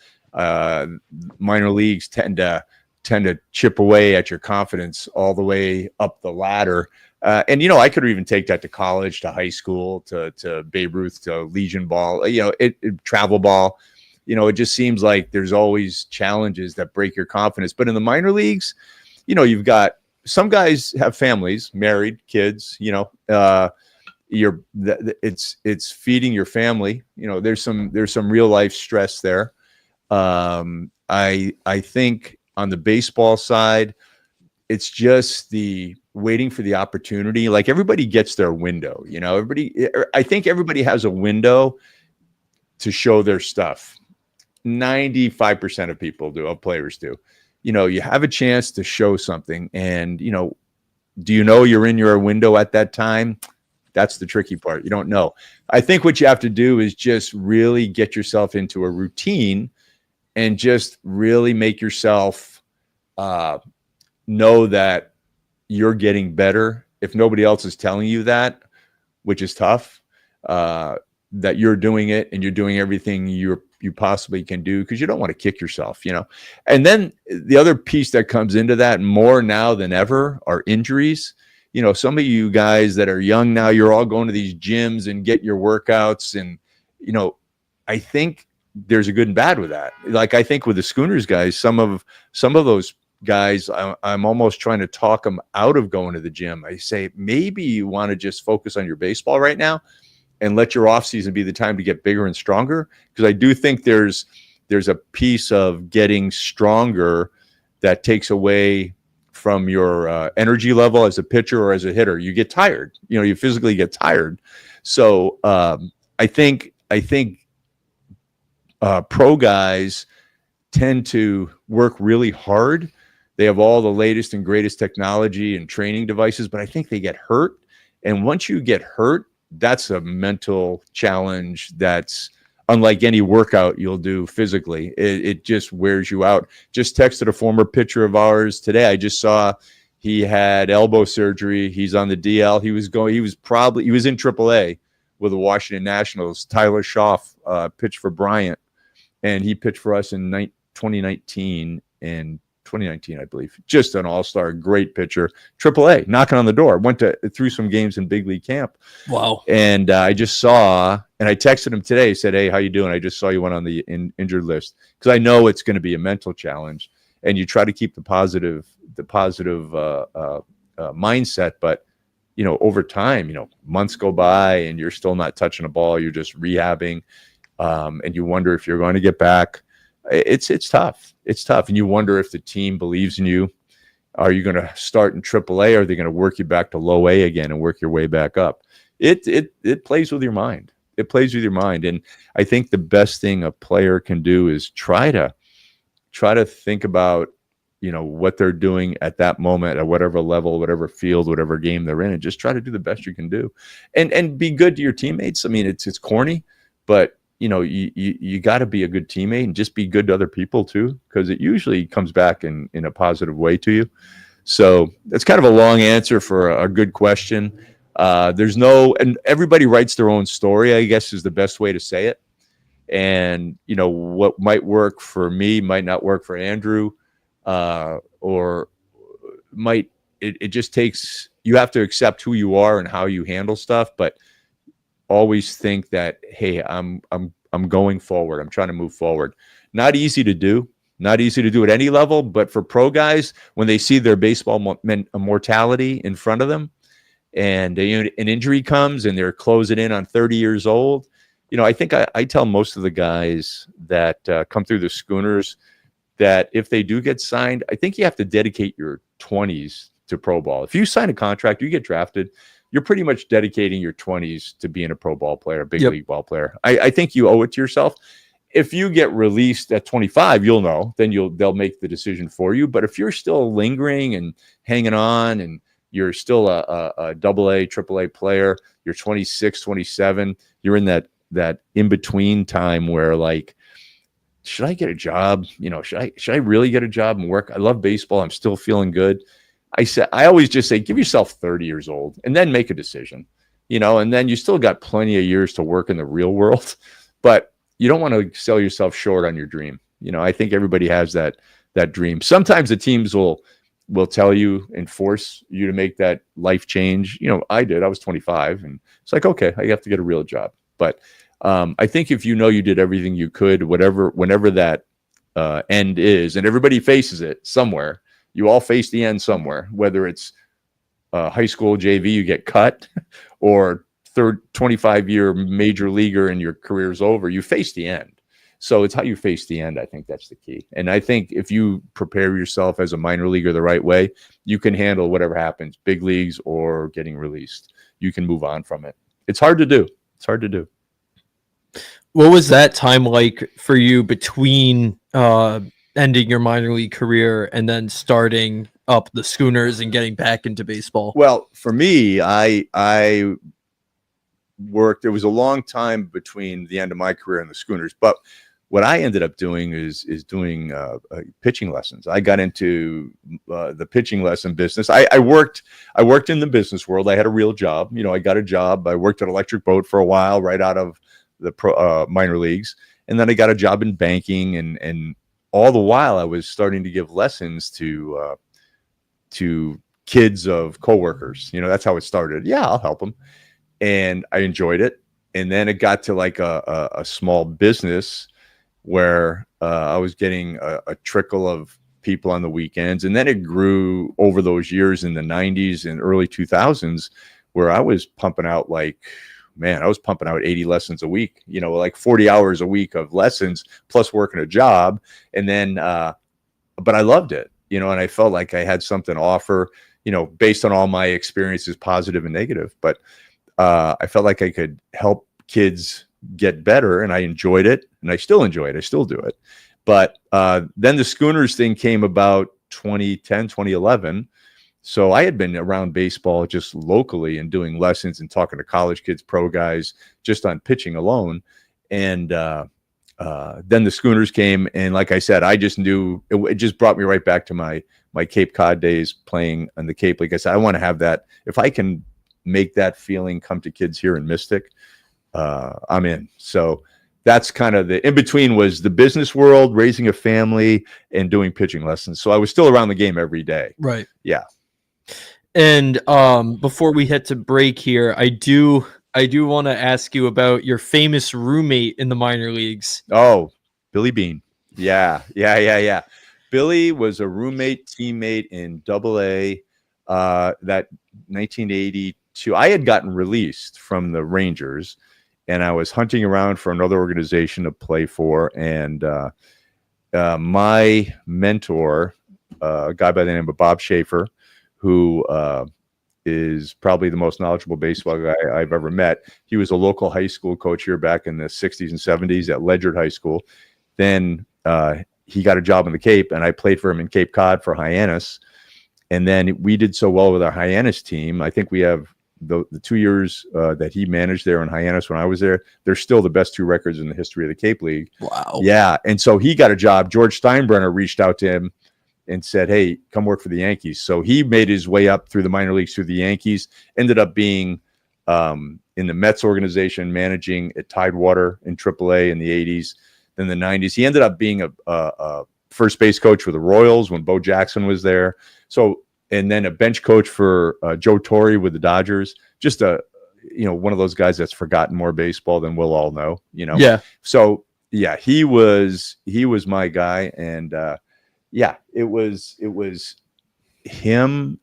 minor leagues tend to chip away at your confidence all the way up the ladder. And, you know, I could even take that to college, to high school, to Babe Ruth, to Legion ball, you know, travel ball. You know, it just seems like there's always challenges that break your confidence. But in the minor leagues, you know, you've got some guys have families, married, kids, you know, it's feeding your family. You know, there's some real life stress there. I think on the baseball side, it's just the waiting for the opportunity. Like everybody gets their window, I think everybody has a window to show their stuff. 95% of players do. You have a chance to show something, and do you know you're in your window at that time? That's the tricky part. You don't know. I think what you have to do is just really get yourself into a routine and just really make yourself know that you're getting better. If nobody else is telling you that, which is tough, that you're doing it and you're doing everything you possibly can do, because you don't want to kick yourself, And then the other piece that comes into that more now than ever are injuries. Some of you guys that are young now, you're all going to these gyms and get your workouts. And, I think there's a good and bad with that. Like, I think with the Schooners guys, some of those guys, I'm almost trying to talk them out of going to the gym. I say, maybe you want to just focus on your baseball right now and let your off season be the time to get bigger and stronger. Because I do think there's a piece of getting stronger that takes away from your energy level as a pitcher or as a hitter. You get tired, you physically get tired. So I think pro guys tend to work really hard. They have all the latest and greatest technology and training devices, but I think they get hurt. And once you get hurt, that's a mental challenge that's unlike any workout you'll do physically. It just wears you out. Just texted a former pitcher of ours today. I just saw he had elbow surgery. He's on the DL. He was in AAA with the Washington Nationals. Tyler Schaff pitched for Bryant, and he pitched for us in 2019 and 2019, I believe. Just an all-star, great pitcher. AAA, knocking on the door. Through some games in big league camp. Wow. And I just saw, and I texted him today, said, hey, how you doing? I just saw you went on the injured list. Because I know it's going to be a mental challenge. And you try to keep the positive mindset. But, over time, months go by and you're still not touching a ball. You're just rehabbing. And you wonder if you're going to get back. It's tough. It's tough. And you wonder if the team believes in you. Are you going to start in AAA? Or are they going to work you back to low A again and work your way back up? It plays with your mind. It plays with your mind. And I think the best thing a player can do is try to think about, what they're doing at that moment, at whatever level, whatever field, whatever game they're in, and just try to do the best you can do. And be good to your teammates. I mean, it's corny, but you got to be a good teammate and just be good to other people too, because it usually comes back in a positive way to you. So that's kind of a long answer for a good question. And everybody writes their own story, I guess, is the best way to say it. And, what might work for me might not work for Andrew, or it just takes, you have to accept who you are and how you handle stuff, but always think that, hey, I'm going forward. I'm trying to move forward. Not easy to do at any level, but for pro guys, when they see their baseball mortality in front of them and an injury comes and they're closing in on 30 years old, I think I tell most of the guys that come through the Schooners that if they do get signed, I think you have to dedicate your 20s to pro ball. If you sign a contract, you get drafted, you're pretty much dedicating your 20s to being a pro ball player, big league ball player. I think you owe it to yourself. If you get released at 25, you'll know, then they'll make the decision for you. But if you're still lingering and hanging on and you're still a AA, AAA player, you're 26, 27, you're in that in-between time where, like, should I get a job? Should I really get a job and work? I love baseball. I'm still feeling good. I always just say, give yourself 30 years old and then make a decision, and then you still got plenty of years to work in the real world, but you don't want to sell yourself short on your dream. I think everybody has that dream. Sometimes the teams will tell you and force you to make that life change. I did. I was 25 and it's like, okay, I have to get a real job. But I think if you did everything you could, whenever that end is, and everybody faces it somewhere, you all face the end somewhere, whether it's high school JV, you get cut, or 25-year major leaguer and your career's over, you face the end. So it's how you face the end. I think that's the key. And I think if you prepare yourself as a minor leaguer the right way, you can handle whatever happens, big leagues or getting released. You can move on from it. It's hard to do. It's hard to do. What was that time like for you between ending your minor league career and then starting up the Schooners and getting back into baseball? Well, for me, I worked. There was a long time between the end of my career and the Schooners, but what I ended up doing is doing pitching lessons. I got into the pitching lesson business. I worked in the business world. I had a real job. I got a job. I worked at Electric Boat for a while, right out of the minor leagues, and then I got a job in banking, and all the while I was starting to give lessons to kids of coworkers. That's how it started. Yeah, I'll help them, and I enjoyed it. And then it got to like a small business where I was getting a trickle of people on the weekends, and then it grew over those years in the 90s and early 2000s, where I was pumping out I was pumping out 80 lessons a week, like 40 hours a week of lessons plus working a job. And then, but I loved it, and I felt like I had something to offer, based on all my experiences, positive and negative. But I felt like I could help kids get better, and I enjoyed it, and I still enjoy it. I still do it. But then the Schooners thing came about 2010, 2011. So I had been around baseball just locally and doing lessons and talking to college kids, pro guys, just on pitching alone. And then the Schooners came, and like I said, I just knew it just brought me right back to my Cape Cod days playing on the Cape. Like I said, I want to have that. If I can make that feeling come to kids here in Mystic, I'm in. So that's kind of the in between was the business world, raising a family, and doing pitching lessons. So I was still around the game every day. Right. Yeah. And before we head to break here, I do want to ask you about your famous roommate in the minor leagues. Oh, Billy Bean. Yeah. Billy was a roommate, teammate in AA. That 1982, I had gotten released from the Rangers, and I was hunting around for another organization to play for. And my mentor, a guy by the name of Bob Schaefer, who is probably the most knowledgeable baseball guy I've ever met. He was a local high school coach here back in the 60s and 70s at Ledyard High School. Then he got a job in the Cape, and I played for him in Cape Cod for Hyannis. And then we did so well with our Hyannis team. I think we have the 2 years that he managed there in Hyannis when I was there, they're still the best 2 records in the history of the Cape League. Wow. Yeah. And so he got a job. George Steinbrenner reached out to him and said, hey, come work for the Yankees. So he made his way up through the minor leagues through the Yankees, ended up being in the Mets organization, managing at Tidewater in AAA in the 80s, then the 90s. He ended up being a first base coach for the Royals when Bo Jackson was there. So, and then a bench coach for Joe Torre with the Dodgers. Just one of those guys that's forgotten more baseball than we'll all know, Yeah. So yeah, he was my guy. And yeah, it was him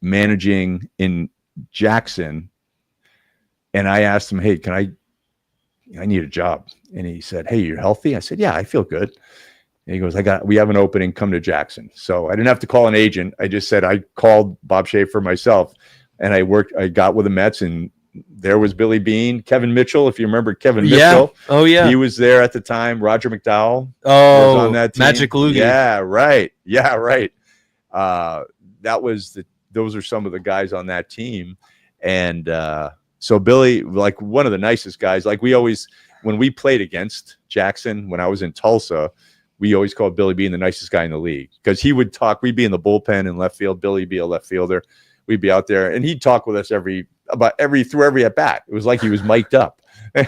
managing in Jackson, and I asked him, "Hey, I need a job?" And he said, "Hey, you're healthy?" I said, "Yeah, I feel good." And he goes, we have an opening. Come to Jackson." So I didn't have to call an agent. I just said I called Bob Schaefer myself, and I got with the Mets, and there was Billy Bean, Kevin Mitchell. If you remember Kevin Mitchell. Oh, yeah. He was there at the time. Roger McDowell was on that team. Magic Loogie. Yeah, right. Those are some of the guys on that team. And so Billy, like one of the nicest guys, like when we played against Jackson, when I was in Tulsa, we always called Billy Bean the nicest guy in the league because he would talk. We'd be in the bullpen in left field. Billy be a left fielder. We'd be out there, and he'd talk with us through every at bat. It was like he was mic'd up, and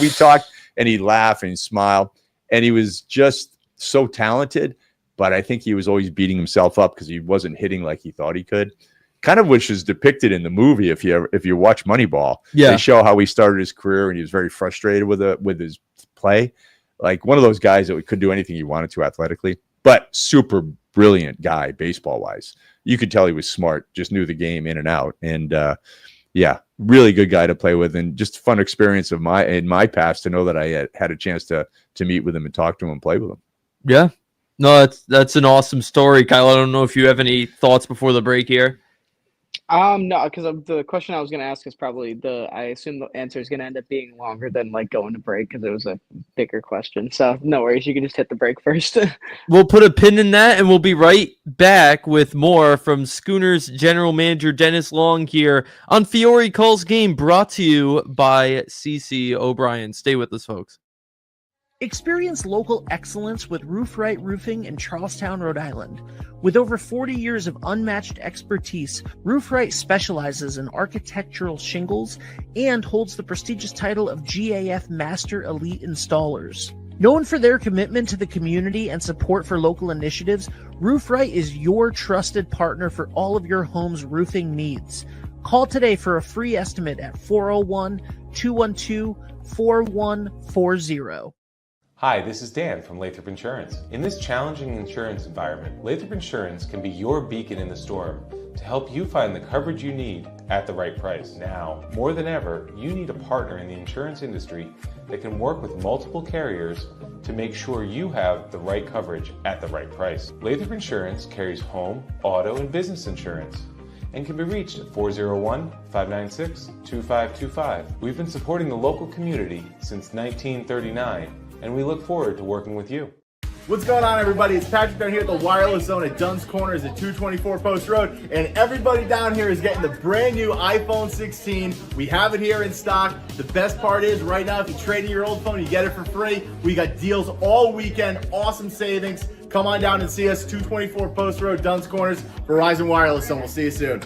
we talked, and he'd laugh and he'd smile, and he was just so talented. But I think he was always beating himself up because he wasn't hitting like he thought he could. Kind of which is depicted in the movie if you watch Moneyball. Yeah. They show how he started his career and he was very frustrated with his play. Like one of those guys that could do anything he wanted to athletically, but super brilliant guy baseball wise. You could tell he was smart, just knew the game in and out. And yeah, really good guy to play with, and just a fun experience in my past to know that I had a chance to meet with him and talk to him and play with him. Yeah. No, that's an awesome story, Kyle. I don't know if you have any thoughts before the break here. No, because the question I was going to ask is probably I assume the answer is going to end up being longer than like going to break because it was a bigger question. So no worries, you can just hit the break first. We'll put a pin in that, and we'll be right back with more from Schooners General Manager Dennis Long here on Fiore Calls Game, brought to you by CC O'Brien. Stay with us, folks. Experience local excellence with Roof Right Roofing in Charlestown, Rhode Island. With over 40 years of unmatched expertise, Roof Right specializes in architectural shingles and holds the prestigious title of GAF Master Elite Installers. Known for their commitment to the community and support for local initiatives, Roof Right is your trusted partner for all of your home's roofing needs. Call today for a free estimate at 401-212-4140. Hi, this is Dan from Lathrop Insurance. In this challenging insurance environment, Lathrop Insurance can be your beacon in the storm to help you find the coverage you need at the right price. Now, more than ever, you need a partner in the insurance industry that can work with multiple carriers to make sure you have the right coverage at the right price. Lathrop Insurance carries home, auto, and business insurance and can be reached at 401-596-2525. We've been supporting the local community since 1939, and we look forward to working with you. What's going on, everybody? It's Patrick down here at the Wireless Zone at Dunn's Corners at 224 Post Road, and everybody down here is getting the brand new iPhone 16. We have it here in stock. The best part is right now, if you trade in your old phone, you get it for free. We got deals all weekend, awesome savings. Come on down and see us, 224 Post Road, Dunn's Corners, Verizon Wireless Zone. We'll see you soon.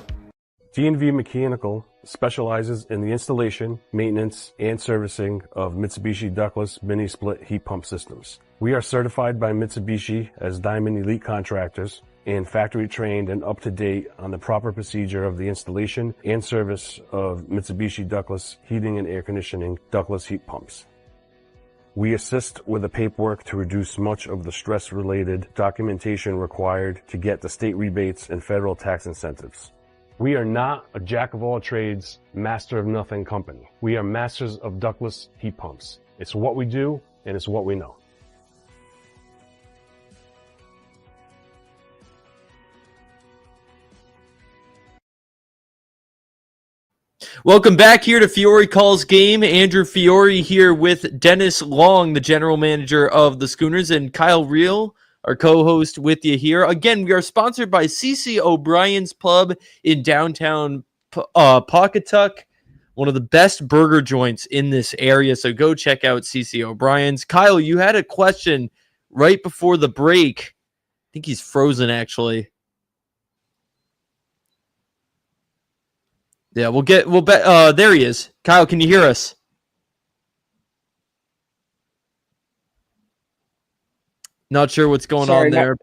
D&V Mechanical specializes in the installation, maintenance, and servicing of Mitsubishi ductless mini-split heat pump systems. We are certified by Mitsubishi as Diamond Elite Contractors and factory trained and up to date on the proper procedure of the installation and service of Mitsubishi ductless heating and air conditioning ductless heat pumps. We assist with the paperwork to reduce much of the stress-related documentation required to get the state rebates and federal tax incentives. We are not a jack-of-all-trades, master-of-nothing company. We are masters of ductless heat pumps. It's what we do, and it's what we know. Welcome back here to Fiore Calls Game. Andrew Fiore here with Dennis Long, the general manager of the Schooners, and Kyle Reel, our co-host, with you here. Again, we are sponsored by CC O'Brien's Pub in downtown Pawcatuck, one of the best burger joints in this area, so go check out CC O'Brien's. Kyle, you had a question right before the break. I think he's frozen, actually. Yeah, there he is. Kyle, can you hear us? Not sure what's going on there.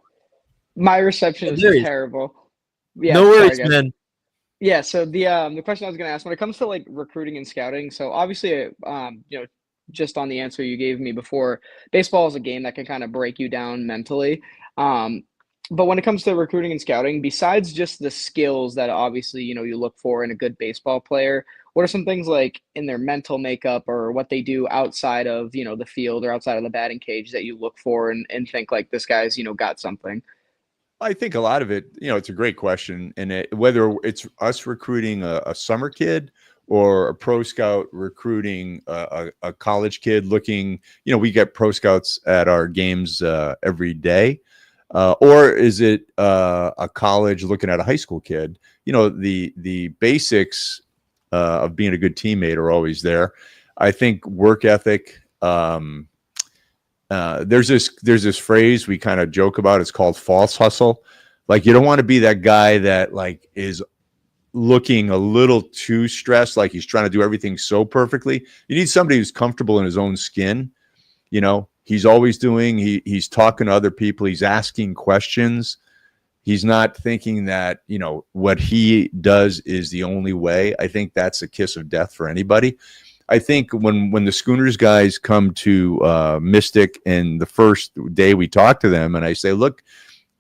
My reception is terrible. Yeah, no worries, man. Yeah, so the question I was going to ask, when it comes to like recruiting and scouting, so obviously, just on the answer you gave me before, baseball is a game that can kind of break you down mentally. But when it comes to recruiting and scouting, besides just the skills that obviously, you look for in a good baseball player, what are some things like in their mental makeup or what they do outside of, the field or outside of the batting cage that you look for and think like this guy's, got something? I think a lot of it, it's a great question. And whether it's us recruiting a summer kid or a pro scout recruiting a college kid looking, we get pro scouts at our games every day. Or is it a college looking at a high school kid? The basics of being a good teammate are always there. I think work ethic. There's this phrase we kind of joke about. It's called false hustle. Like, you don't want to be that guy that like is looking a little too stressed, like he's trying to do everything so perfectly. You need somebody who's comfortable in his own skin. He's always he's talking to other people. He's asking questions. He's not thinking that, what he does is the only way. I think that's a kiss of death for anybody. I think when the Schooners guys come to Mystic and the first day we talk to them and I say, look,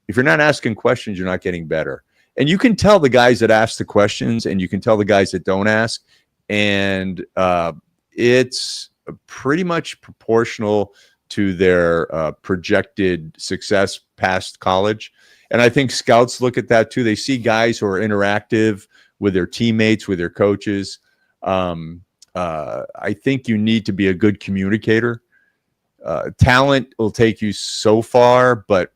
if you're not asking questions, you're not getting better. And you can tell the guys that ask the questions and you can tell the guys that don't ask. and it's pretty much proportional to their projected success past college. And I think scouts look at that too. They see guys who are interactive with their teammates, with their coaches. I think you need to be a good communicator. Talent will take you so far, but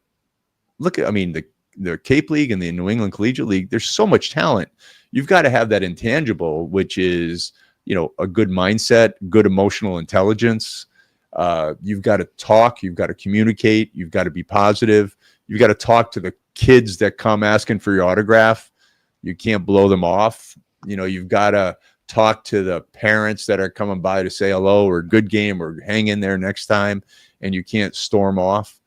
look at, I mean, the Cape League and the New England Collegiate League, there's so much talent. You've got to have that intangible, which is, a good mindset, good emotional intelligence. You've got to talk, you've got to communicate, you've got to be positive. You've got to talk to the kids that come asking for your autograph. You can't blow them off. You've got to talk to the parents that are coming by to say hello or good game or hang in there next time, and you can't storm off.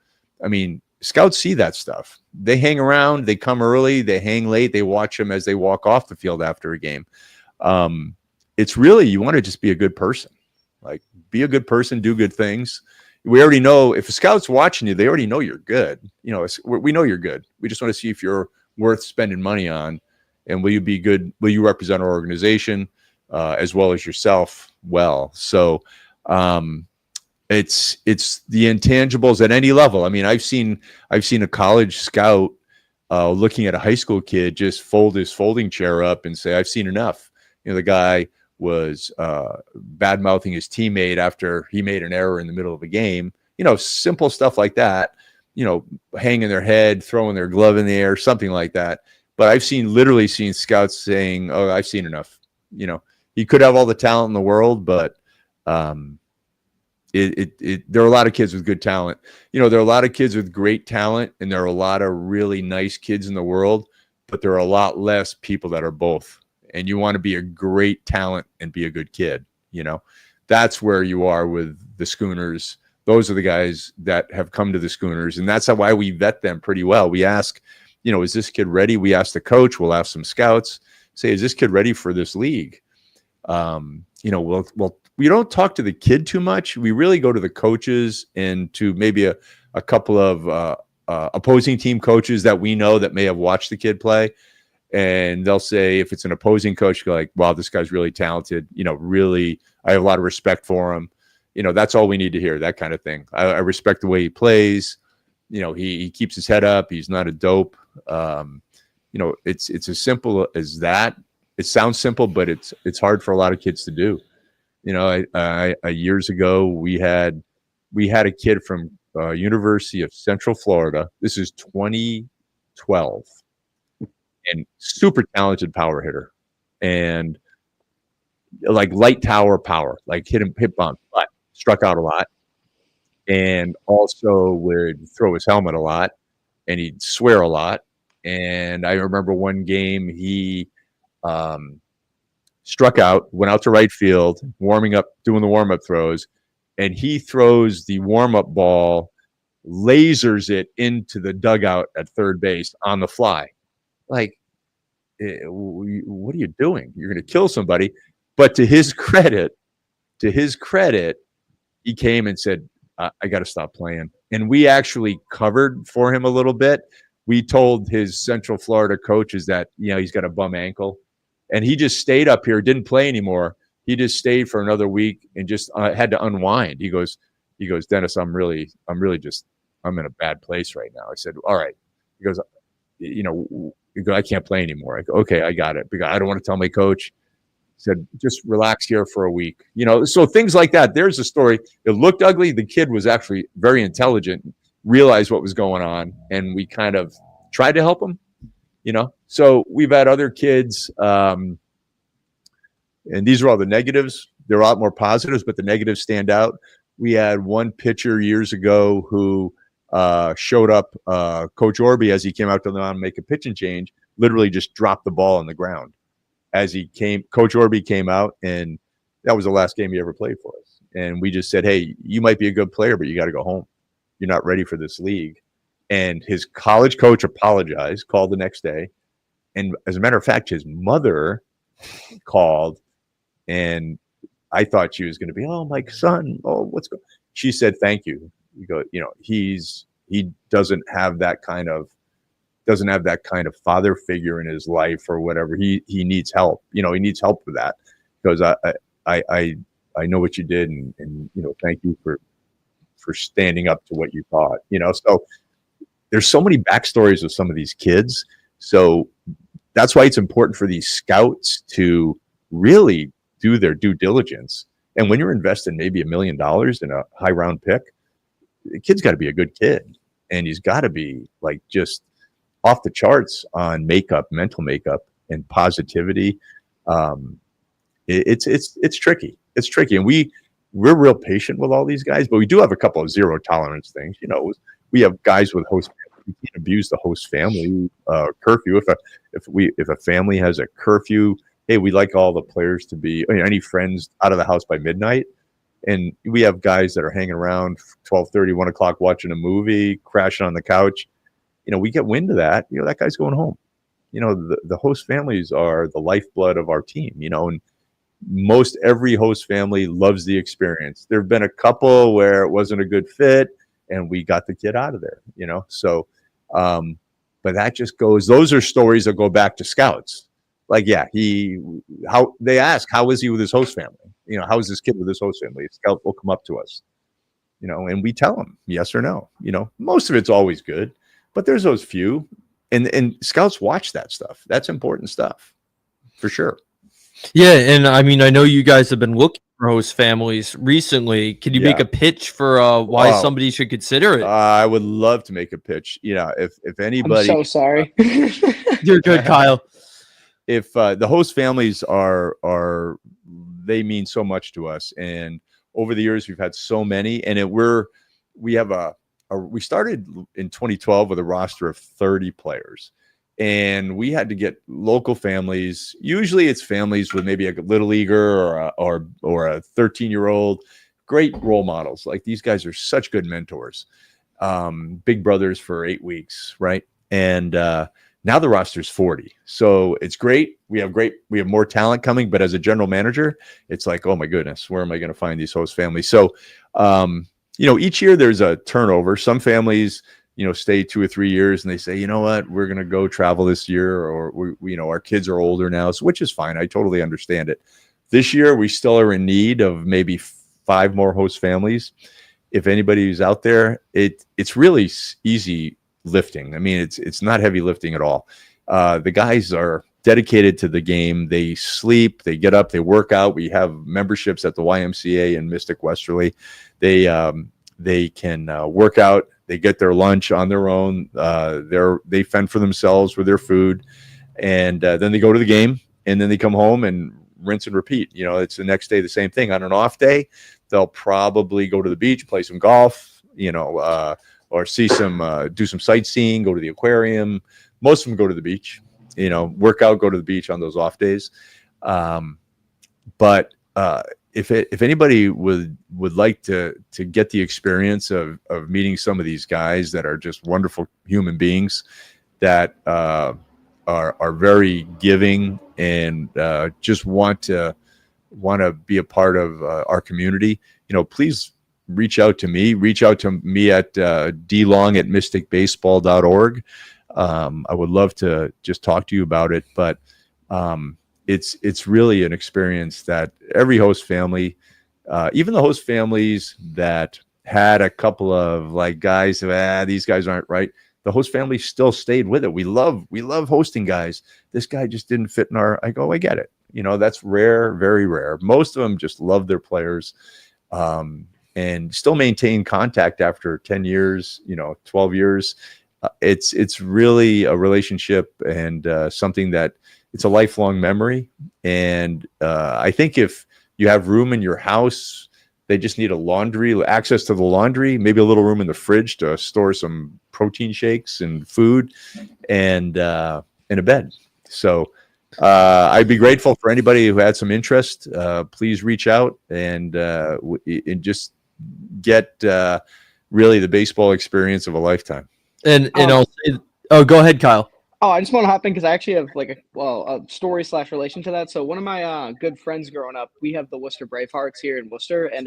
I mean, scouts see that stuff. They hang around, they come early, they hang late, they watch them as they walk off the field after a game. It's really, you want to just be a good person. Like, be a good person, do good things. We already know if a scout's watching you, they already know you're good. We know you're good. We just want to see if you're worth spending money on, and will you be good? Will you represent our organization as well as yourself well? So it's the intangibles at any level. I mean, I've seen a college scout looking at a high school kid just fold his folding chair up and say, "I've seen enough." The guy was bad mouthing his teammate after he made an error in the middle of a game. Simple stuff like that. Hanging their head, throwing their glove in the air, something like that. But I've literally seen scouts saying, "Oh, I've seen enough." He could have all the talent in the world, but there are a lot of kids with good talent. There are a lot of kids with great talent, and there are a lot of really nice kids in the world, but there are a lot less people that are both. And you want to be a great talent and be a good kid. That's where you are with the Schooners. Those are the guys that have come to the Schooners, and that's why we vet them pretty well. We ask, is this kid ready? We ask the coach. We'll ask some scouts. Say, is this kid ready for this league? We don't talk to the kid too much. We really go to the coaches and to maybe a couple of opposing team coaches that we know that may have watched the kid play. And they'll say, if it's an opposing coach, go like, "Wow, this guy's really talented. Really, I have a lot of respect for him." That's all we need to hear, that kind of thing. I respect the way he plays. He keeps his head up. He's not a dope. It's as simple as that. It sounds simple, but it's hard for a lot of kids to do. Years ago, we had a kid from University of Central Florida. This is 2012. And super talented power hitter, and like light tower power, like hit bomb, but struck out a lot, and also would throw his helmet a lot, and he'd swear a lot. And I remember one game he struck out, went out to right field, warming up, doing the warm-up throws, and he throws the warm-up ball, lasers it into the dugout at third base on the fly. Like, what are you doing? You're going to kill somebody. But to his credit, he came and said, I got to stop playing. And we actually covered for him a little bit. We told his Central Florida coaches that, he's got a bum ankle. And he just stayed up here, didn't play anymore. He just stayed for another week and just had to unwind. He goes, "Dennis, I'm in a bad place right now." I said, "All right." He goes, "I can't play anymore." I go, "Okay, I got it." Because I don't want to tell my coach. He said, "Just relax here for a week." So things like that. There's a story. It looked ugly. The kid was actually very intelligent, realized what was going on, and we kind of tried to help him. So we've had other kids, and these are all the negatives. There are a lot more positives, but the negatives stand out. We had one pitcher years ago who showed up, Coach Orby, as he came out to the mound to make a pitching change, literally just dropped the ball on the ground. As he came, Coach Orby came out, and that was the last game he ever played for us. And we just said, "Hey, you might be a good player, but you got to go home. You're not ready for this league." And his college coach apologized, called the next day. And as a matter of fact, his mother called, and I thought she was going to be, "Oh, my son, oh, what's going?" She said, "Thank you." You go, he doesn't have that kind of father figure in his life or whatever. He needs help. He needs help with that. because I know what you did, and thank you for standing up to what you thought. So there's so many backstories of some of these kids. So that's why it's important for these scouts to really do their due diligence. And when you're investing maybe $1 million in a high round pick, the kid's got to be a good kid, and he's got to be like just off the charts on mental makeup, and positivity. It's tricky. It's tricky, and we're real patient with all these guys, but we do have a couple of zero tolerance things. We have guys with host. We can't abuse the host family curfew. If a family has a curfew, hey, we like all the players to be any friends out of the house by midnight. And we have guys that are hanging around 12:30, 1 o'clock watching a movie, crashing on the couch. We get wind of that. That guy's going home. The host families are the lifeblood of our team. And most every host family loves the experience. There have been a couple where it wasn't a good fit, and we got the kid out of there. So. But that just goes. Those are stories that go back to scouts. Like, yeah, how they ask, how is he with his host family? How is this kid with his host family? A scout will come up to us, and we tell them yes or no. Most of it's always good, but there's those few, and scouts watch that stuff. That's important stuff, for sure. Yeah, and I mean, I know you guys have been looking for host families recently. Can you make a pitch for why somebody should consider it? I would love to make a pitch. If anybody, I'm so sorry. You're good, Kyle. If the host families are they mean so much to us, and over the years we've had so many, and we started in 2012 with a roster of 30 players. And we had to get local families. Usually it's families with maybe a little leaguer or a 13-year-old, great role models. Like, these guys are such good mentors. Big brothers for 8 weeks, right? And now the roster's 40. So it's great. We have more talent coming, but as a general manager, it's like, oh my goodness, where am I going to find these host families? So each year there's a turnover. Some families stay 2 or 3 years, and they say, you know what, we're going to go travel this year, or our kids are older now, which is fine. I totally understand it. This year, we still are in need of maybe 5 more host families. If anybody who's out there, it's really easy lifting. I mean, it's not heavy lifting at all. The guys are dedicated to the game. They sleep, they get up, they work out. We have memberships at the YMCA in Mystic Westerly. They can work out. They get their lunch on their own. They fend for themselves with their food, and then they go to the game, and then they come home and rinse and repeat. It's the next day the same thing. On an off day, they'll probably go to the beach, play some golf, or see do some sightseeing, go to the aquarium. Most of them go to the beach, work out, go to the beach on those off days. But if anybody would like to get the experience of meeting some of these guys that are just wonderful human beings that are very giving and just want to be a part of our community, please reach out to me. Reach out to me at dlong@mysticbaseball.org. I would love to just talk to you about it, but it's really an experience that every host family, even the host families that had a couple of like guys who, these guys aren't right, the host family still stayed with it. We love hosting guys. This guy just didn't fit in I get it. That's rare, very rare. Most of them just love their players, and still maintain contact after 10 years, 12 years. It's really a relationship, and something that it's a lifelong memory. And I think if you have room in your house, they just need access to the laundry, maybe a little room in the fridge to store some protein shakes and food, and a bed. So I'd be grateful for anybody who had some interest. Please reach out and just get really the baseball experience of a lifetime. And I'll say, go ahead, Kyle. Oh, I just want to hop in because I actually have like a story slash relation to that. So one of my good friends growing up, we have the Worcester Bravehearts here in Worcester, and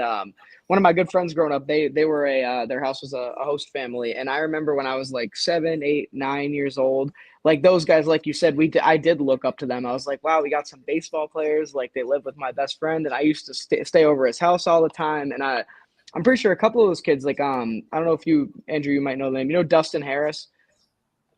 one of my good friends growing up, they were their house was a host family, and I remember when I was like 7, 8, 9 years old, like those guys, like you said, I did look up to them. I was like, wow, we got some baseball players. Like they live with my best friend, and I used to stay over his house all the time, and I'm pretty sure a couple of those kids, like I don't know if you Andrew, you might know them. You know Dustin Harris.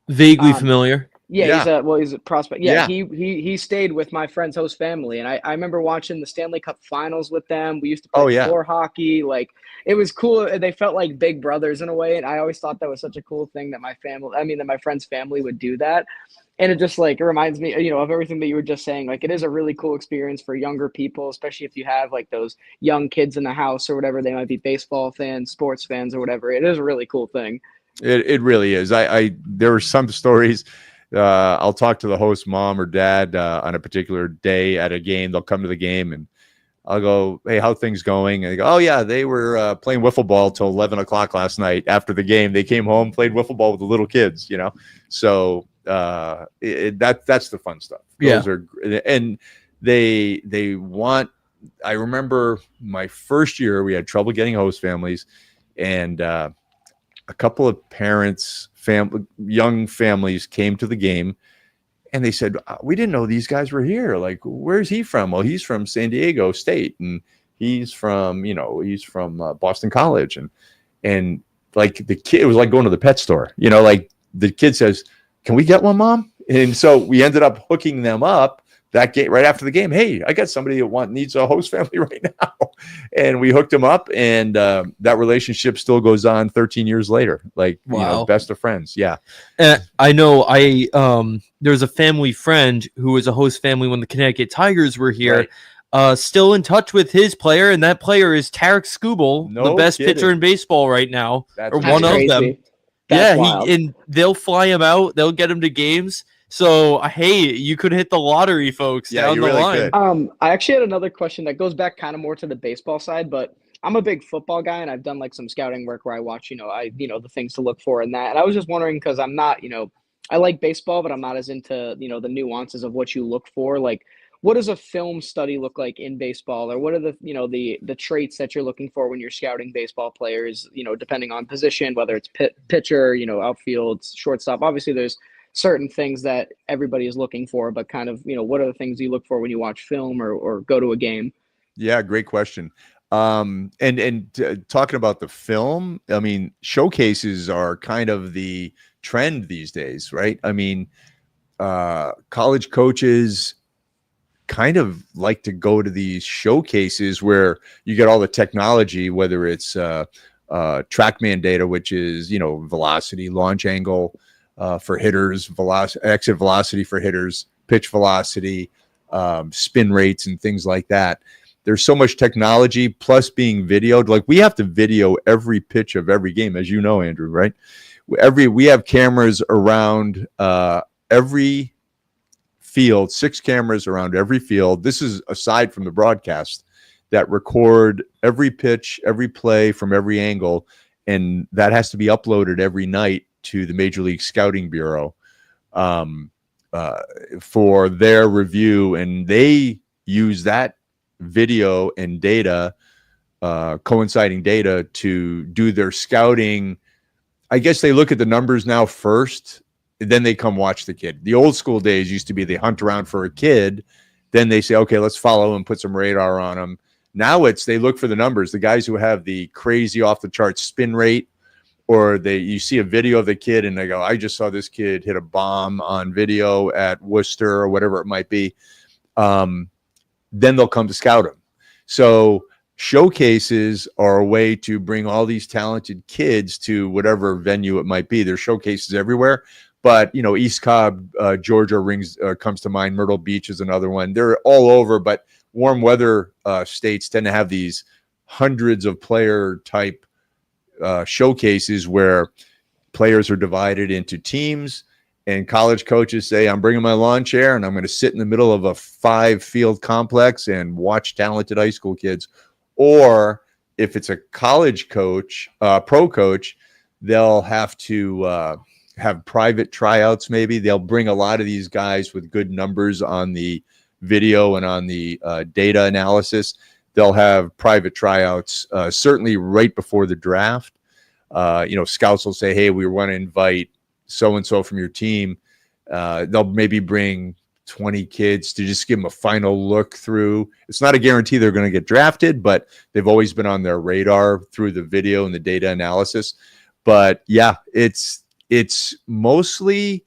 Vaguely Um, familiar. yeah, Yeah. he's a prospect. Yeah, Yeah. he stayed with my friend's host family, and I remember watching the Stanley Cup Finals with them. We used to Oh play yeah. floor hockey. Like it was cool. They felt like big brothers in a way, and I always thought that was such a cool thing that that my friend's family would do that. And it just like it reminds me, of everything that you were just saying. Like it is a really cool experience for younger people, especially if you have like those young kids in the house or whatever. They might be baseball fans, sports fans, or whatever. It is a really cool thing. It really is. There were some stories. I'll talk to the host mom or dad on a particular day at a game. They'll come to the game and I'll go, hey, how things going? And they go, oh yeah, they were playing wiffle ball till 11 o'clock last night. After the game, they came home, played wiffle ball with the little kids. So that's the fun stuff. Those are, and they want. I remember my first year, we had trouble getting host families, and a couple of parents, young families came to the game, and they said, we didn't know these guys were here. Like, where's he from? Well, he's from San Diego State, and he's from Boston College. And like the kid, it was like going to the pet store, like the kid says, can we get one, Mom? And so we ended up hooking them up that game right after the game. Hey, I got somebody that needs a host family right now. And we hooked them up, and that relationship still goes on 13 years later. Like, best of friends. Yeah. I know there's a family friend who was a host family when the Connecticut Tigers were here. Right. Still in touch with his player, and that player is Tarek Skubal, the best pitcher in baseball right now, or one of them. And they'll fly him out. They'll get him to games. So, hey, you could hit the lottery, folks, down the line. I actually had another question that goes back kind of more to the baseball side, but I'm a big football guy, and I've done like some scouting work where I watch, the things to look for in that. And I was just wondering, because I'm not, I like baseball, but I'm not as into, the nuances of what you look for. Like, what does a film study look like in baseball, or what are the, the traits that you're looking for when you're scouting baseball players, depending on position, whether it's pitcher, outfield, shortstop. Obviously, there's certain things that everybody is looking for, but kind of, what are the things you look for when you watch film or go to a game? Yeah, great question. Talking about the film, I mean, showcases are kind of the trend these days, right? I mean, college coaches kind of like to go to these showcases where you get all the technology, whether it's TrackMan data, which is, velocity, launch angle, for hitters, exit velocity for hitters, pitch velocity, spin rates, and things like that. There's so much technology, plus being videoed. Like, we have to video every pitch of every game, as you know, Andrew, right? We have cameras around every field, 6 cameras around every field. This is aside from the broadcast that record every pitch, every play from every angle, and that has to be uploaded every night to the Major League Scouting Bureau for their review, and they use that video and data, coinciding data, to do their scouting. I guess they look at the numbers now first, then they come watch the kid. The old school days used to be they hunt around for a kid, then they say, okay, let's follow him, put some radar on him. Now they look for the numbers, the guys who have the crazy off the charts spin rate, or you see a video of the kid and they go, I just saw this kid hit a bomb on video at Worcester or whatever it might be. Then they'll come to scout him. So showcases are a way to bring all these talented kids to whatever venue it might be. There's showcases everywhere, but East Cobb, Georgia comes to mind. Myrtle Beach is another one. They're all over, but warm weather states tend to have these hundreds of player type showcases where players are divided into teams, and college coaches say, I'm bringing my lawn chair and I'm going to sit in the middle of a 5-field complex and watch talented high school kids. Or if it's a college coach, pro coach, they'll have to have private tryouts. Maybe they'll bring a lot of these guys with good numbers on the video and on the data analysis. They'll have private tryouts, certainly right before the draft. Scouts will say, hey, we want to invite so-and-so from your team. They'll maybe bring 20 kids to just give them a final look through. It's not a guarantee they're going to get drafted, but they've always been on their radar through the video and the data analysis. But yeah, it's mostly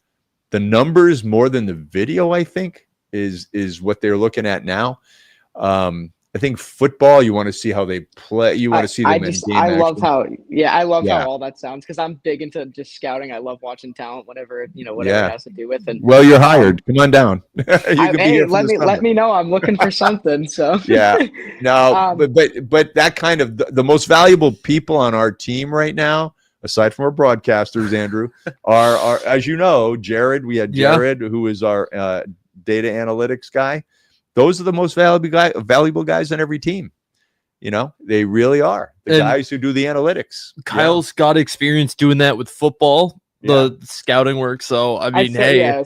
the numbers more than the video, I think, is what they're looking at now. I think football, you want to see how they play. You want to see them in game I love action. how all that sounds, because I'm big into just scouting. I love watching talent, whatever it has to do with it. Well, you're hired. Come on down. Let me know. I'm looking for something. So yeah, no, but that kind of the most valuable people on our team right now, aside from our broadcasters, Andrew, are as you know, Jared. We had Jared, who is our data analytics guy. Those are the most valuable guys on every team. They really are the guys who do the analytics. Kyle's got experience doing that with football, the scouting work. So I mean,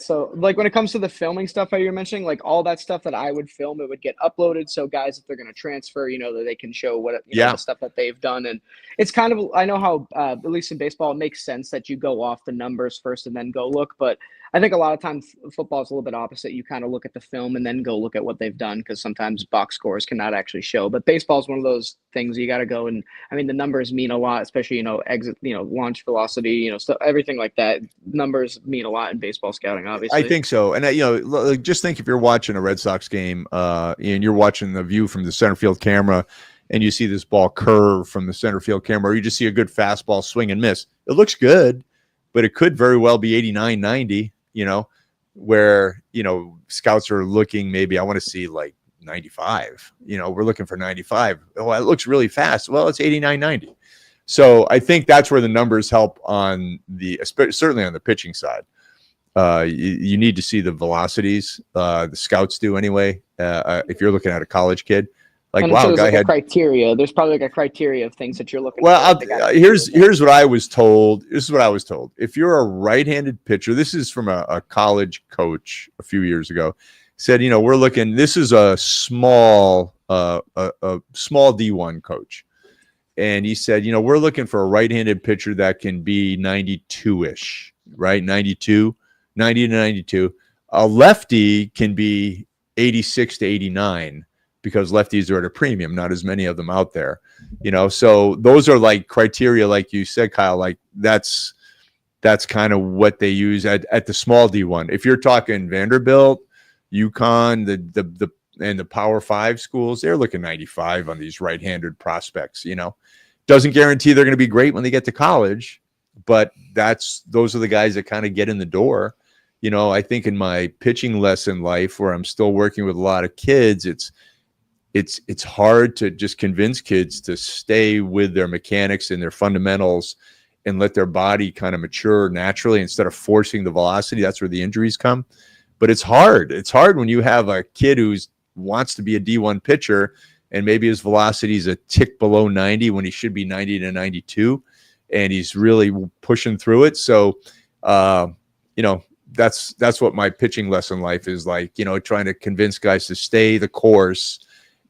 So like when it comes to the filming stuff, how you're mentioning, like all that stuff that I would film, it would get uploaded. So guys, if they're going to transfer, that they can show what the stuff that they've done. And it's kind of, I know how at least in baseball, it makes sense that you go off the numbers first and then go look. But I think a lot of times football is a little bit opposite. You kind of look at the film and then go look at what they've done, because sometimes box scores cannot actually show. But baseball is one of those things you got to go, and I mean the numbers mean a lot, especially exit, launch velocity, so everything like that. Numbers mean a lot in baseball scouting, obviously. I think so, and just think if you're watching a Red Sox game, and you're watching the view from the center field camera, and you see this ball curve from the center field camera, or you just see a good fastball swing and miss. It looks good, but it could very well be 89, 90. Where, scouts are looking, maybe I want to see like 95, we're looking for 95. Oh, it looks really fast. Well, it's 89, 90. So I think that's where the numbers help on certainly on the pitching side. You need to see the velocities. The scouts do anyway. If you're looking at a college kid, like, and wow, so guy had criteria. There's probably like a criteria of things that you're looking for. Here's what I was told. This is what I was told. If you're a right-handed pitcher, this is from a college coach a few years ago, said, we're looking, this is a small D1 coach. And he said, we're looking for a right-handed pitcher that can be 92-ish, right? 90 to 92. A lefty can be 86 to 89. Because lefties are at a premium, not as many of them out there, so those are like criteria, like you said, Kyle, like that's kind of what they use at the small D1. If you're talking Vanderbilt, UConn, the Power 5 schools, they're looking 95 on these right-handed prospects. Doesn't guarantee they're going to be great when they get to college, but those are the guys that kind of get in the door. I think in my pitching lesson life, where I'm still working with a lot of kids, it's hard to just convince kids to stay with their mechanics and their fundamentals and let their body kind of mature naturally instead of forcing the velocity. That's where the injuries come. But it's hard. It's hard when you have a kid who wants to be a D1 pitcher and maybe his velocity is a tick below 90 when he should be 90 to 92, and he's really pushing through it. So, that's what my pitching lesson life is like, trying to convince guys to stay the course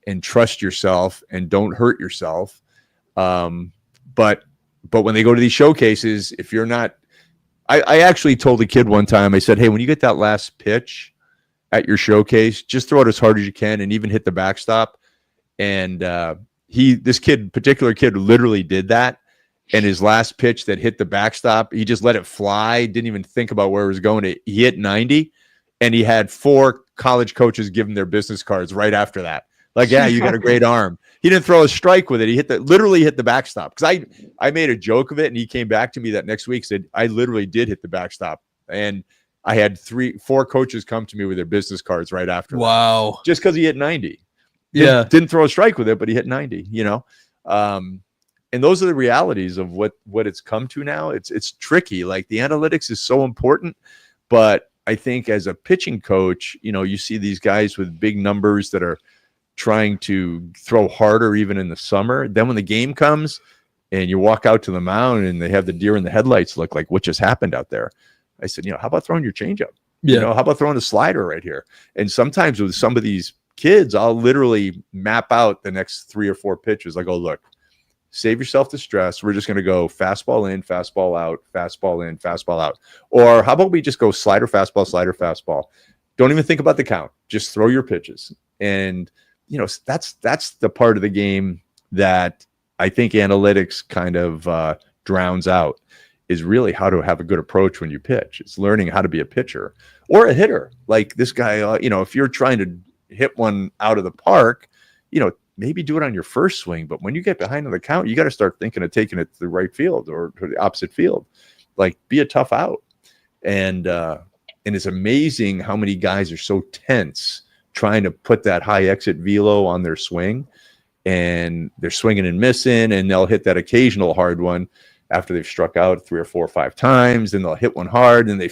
and trust yourself and don't hurt yourself. But when they go to these showcases, if you're not, I actually told a kid one time, I said, hey, when you get that last pitch at your showcase, just throw it as hard as you can and even hit the backstop. And this particular kid literally did that. And his last pitch that hit the backstop, he just let it fly, didn't even think about where it was going. He hit 90, and he had 4 college coaches give him their business cards right after that. Like, yeah, you got a great arm. He didn't throw a strike with it. He literally hit the backstop. Because I made a joke of it, and he came back to me that next week, said, I literally did hit the backstop. And I had 4 coaches come to me with their business cards right after. Wow. That, just because he hit 90. Yeah. Didn't throw a strike with it, but he hit 90, and those are the realities of what it's come to now. It's tricky. Like, the analytics is so important, but I think as a pitching coach, you see these guys with big numbers that are trying to throw harder even in the summer. Then when the game comes, and you walk out to the mound and they have the deer in the headlights look like what just happened out there. I said, how about throwing your changeup? How about throwing a slider right here? And sometimes with some of these kids, I'll literally map out the next 3 or 4 pitches. I go, look, save yourself the stress. We're just going to go fastball in, fastball out, fastball in, fastball out. Or how about we just go slider, fastball, slider, fastball. Don't even think about the count. Just throw your pitches. And, that's the part of the game that I think analytics kind of drowns out, is really how to have a good approach when you pitch. It's learning how to be a pitcher or a hitter. Like this guy, if you're trying to hit one out of the park, maybe do it on your first swing. But when you get behind on the count, you got to start thinking of taking it to the right field or to the opposite field. Like, be a tough out. And it's amazing how many guys are so tense trying to put that high exit velo on their swing, and they're swinging and missing, and they'll hit that occasional hard one after they've struck out 3 or 4 or 5 times. Then they'll hit one hard, and then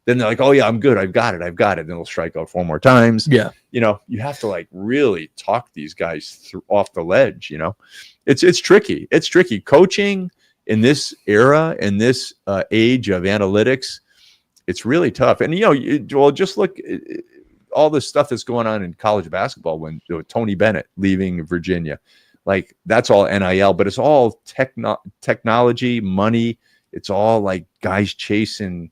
they're like, oh yeah, I'm good. I've got it. Then they'll strike out 4 more times. Yeah. You have to like really talk these guys off the ledge. It's tricky. It's tricky. Coaching in this era, in this age of analytics, it's really tough. And, just look all the stuff that's going on in college basketball when Tony Bennett leaving Virginia, like that's all NIL, but it's all technology, money. It's all like guys chasing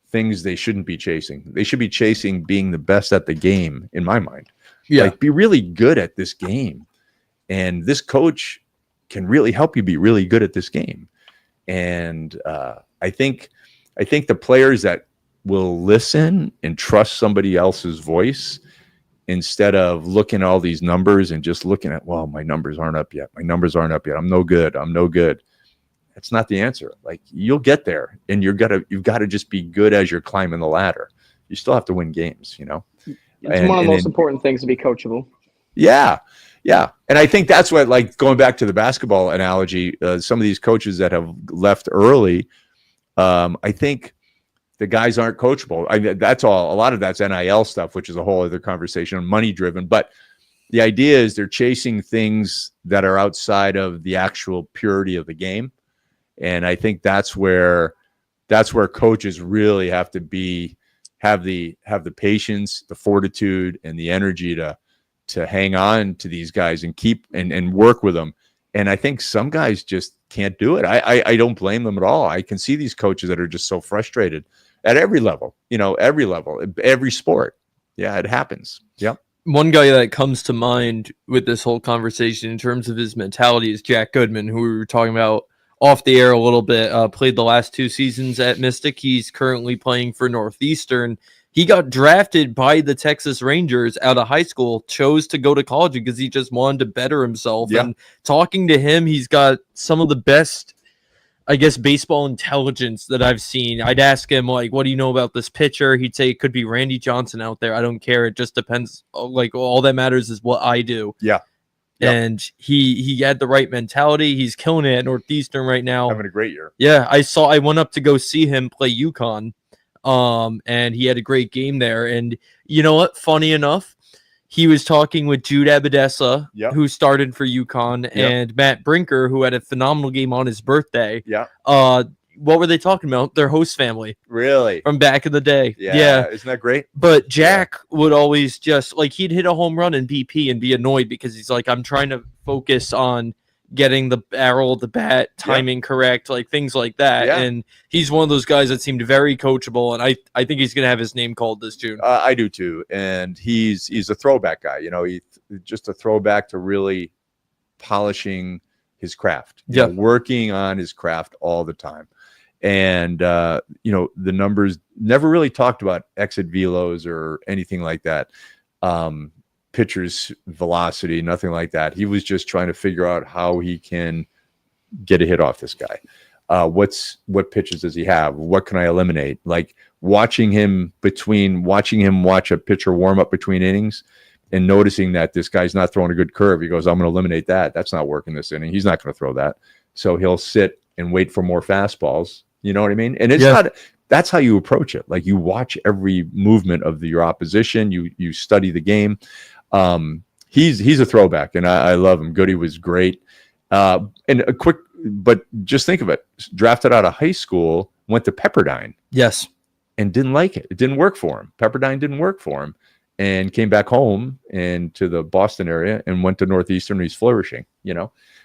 things they shouldn't be chasing. They should be chasing being the best at the game, in my mind. Yeah. Like, be really good at this game. And this coach can really help you be really good at this game. And I think the players that will listen and trust somebody else's voice instead of looking at all these numbers and just looking at, well, my numbers aren't up yet. I'm no good. That's not the answer. Like, you'll get there, and you've got to just be good as you're climbing the ladder. You still have to win games, It's one of the most important things to be coachable. Yeah. Yeah. And I think that's what, like, going back to the basketball analogy, some of these coaches that have left early, I think the guys aren't coachable. That's all. A lot of that's NIL stuff, which is a whole other conversation, money driven. But the idea is they're chasing things that are outside of the actual purity of the game. And I think that's where coaches really have to have the patience, the fortitude, and the energy to hang on to these guys and keep and work with them. And I think some guys just can't do it. I don't blame them at all. I can see these coaches that are just so frustrated at every level, every sport. Yeah, it happens. Yep. One guy that comes to mind with this whole conversation in terms of his mentality is Jack Goodman, who we were talking about off the air a little bit. Played the last 2 seasons at Mystic. He's currently playing for Northeastern. He got drafted by the Texas Rangers out of high school, chose to go to college because he just wanted to better himself. Yeah. And talking to him, he's got some of the best, I guess, baseball intelligence that I've seen. I'd ask him, like, what do you know about this pitcher? He'd say it could be Randy Johnson out there. I don't care. It just depends. Like, all that matters is what I do. Yeah. Yep. And he had the right mentality. He's killing it at Northeastern right now. Having a great year. Yeah, I went up to go see him play UConn. And he had a great game there. And you know what? Funny enough, he was talking with Jude Abadessa, who started for UConn, and Matt Brinker, who had a phenomenal game on his birthday. Yeah. What were they talking about? Their host family. Really? From back in the day. Yeah. Isn't that great? But Jack would always just, like, he'd hit a home run in BP and be annoyed because he's like, I'm trying to focus on getting the barrel of the bat, timing correct, like things like that. Yeah. And he's one of those guys that seemed very coachable, and I think he's going to have his name called this June. I do too. And he's a throwback guy. He's just a throwback to really polishing his craft, working on his craft all the time. And, the numbers never really talked about exit velos or anything like that. Pitcher's velocity, nothing like that. He was just trying to figure out how he can get a hit off this guy. What pitches does he have? What can I eliminate? Like watching him watch a pitcher warm up between innings and noticing that this guy's not throwing a good curve. He goes, I'm going to eliminate that. That's not working this inning. He's not going to throw that. So he'll sit and wait for more fastballs. You know what I mean? And it's not, that's how you approach it. Like, you watch every movement of your opposition. You study the game. He's a throwback, and I love him. Goody was great. And a quick but just think of it. Drafted out of high school, went to Pepperdine. Yes. And didn't like it. It didn't work for him. Pepperdine didn't work for him. And came back home and to the Boston area and went to Northeastern. He's flourishing,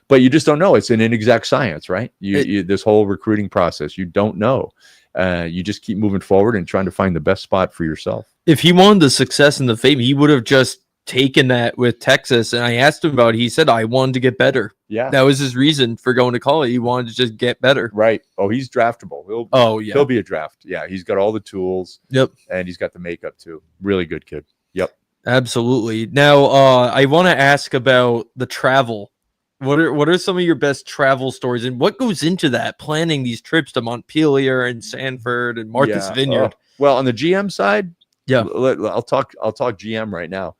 but you just don't know. It's an inexact science, right? This whole recruiting process, you don't know. You just keep moving forward and trying to find the best spot for yourself. If he wanted the success and the fame, he would have just taken that with Texas. And I asked him about it. He said, I wanted to get better. Yeah. That was his reason for going to college. He wanted to just get better. Right. Oh, he's draftable. He'll be a draft. Yeah. He's got all the tools. Yep. And he's got the makeup too. Really good kid. Yep. Absolutely. Now, I want to ask about the travel. What are some of your best travel stories, and what goes into that, planning these trips to Montpelier and Sanford and Martha's Vineyard? Well, on the GM side, yeah, I'll talk GM right now.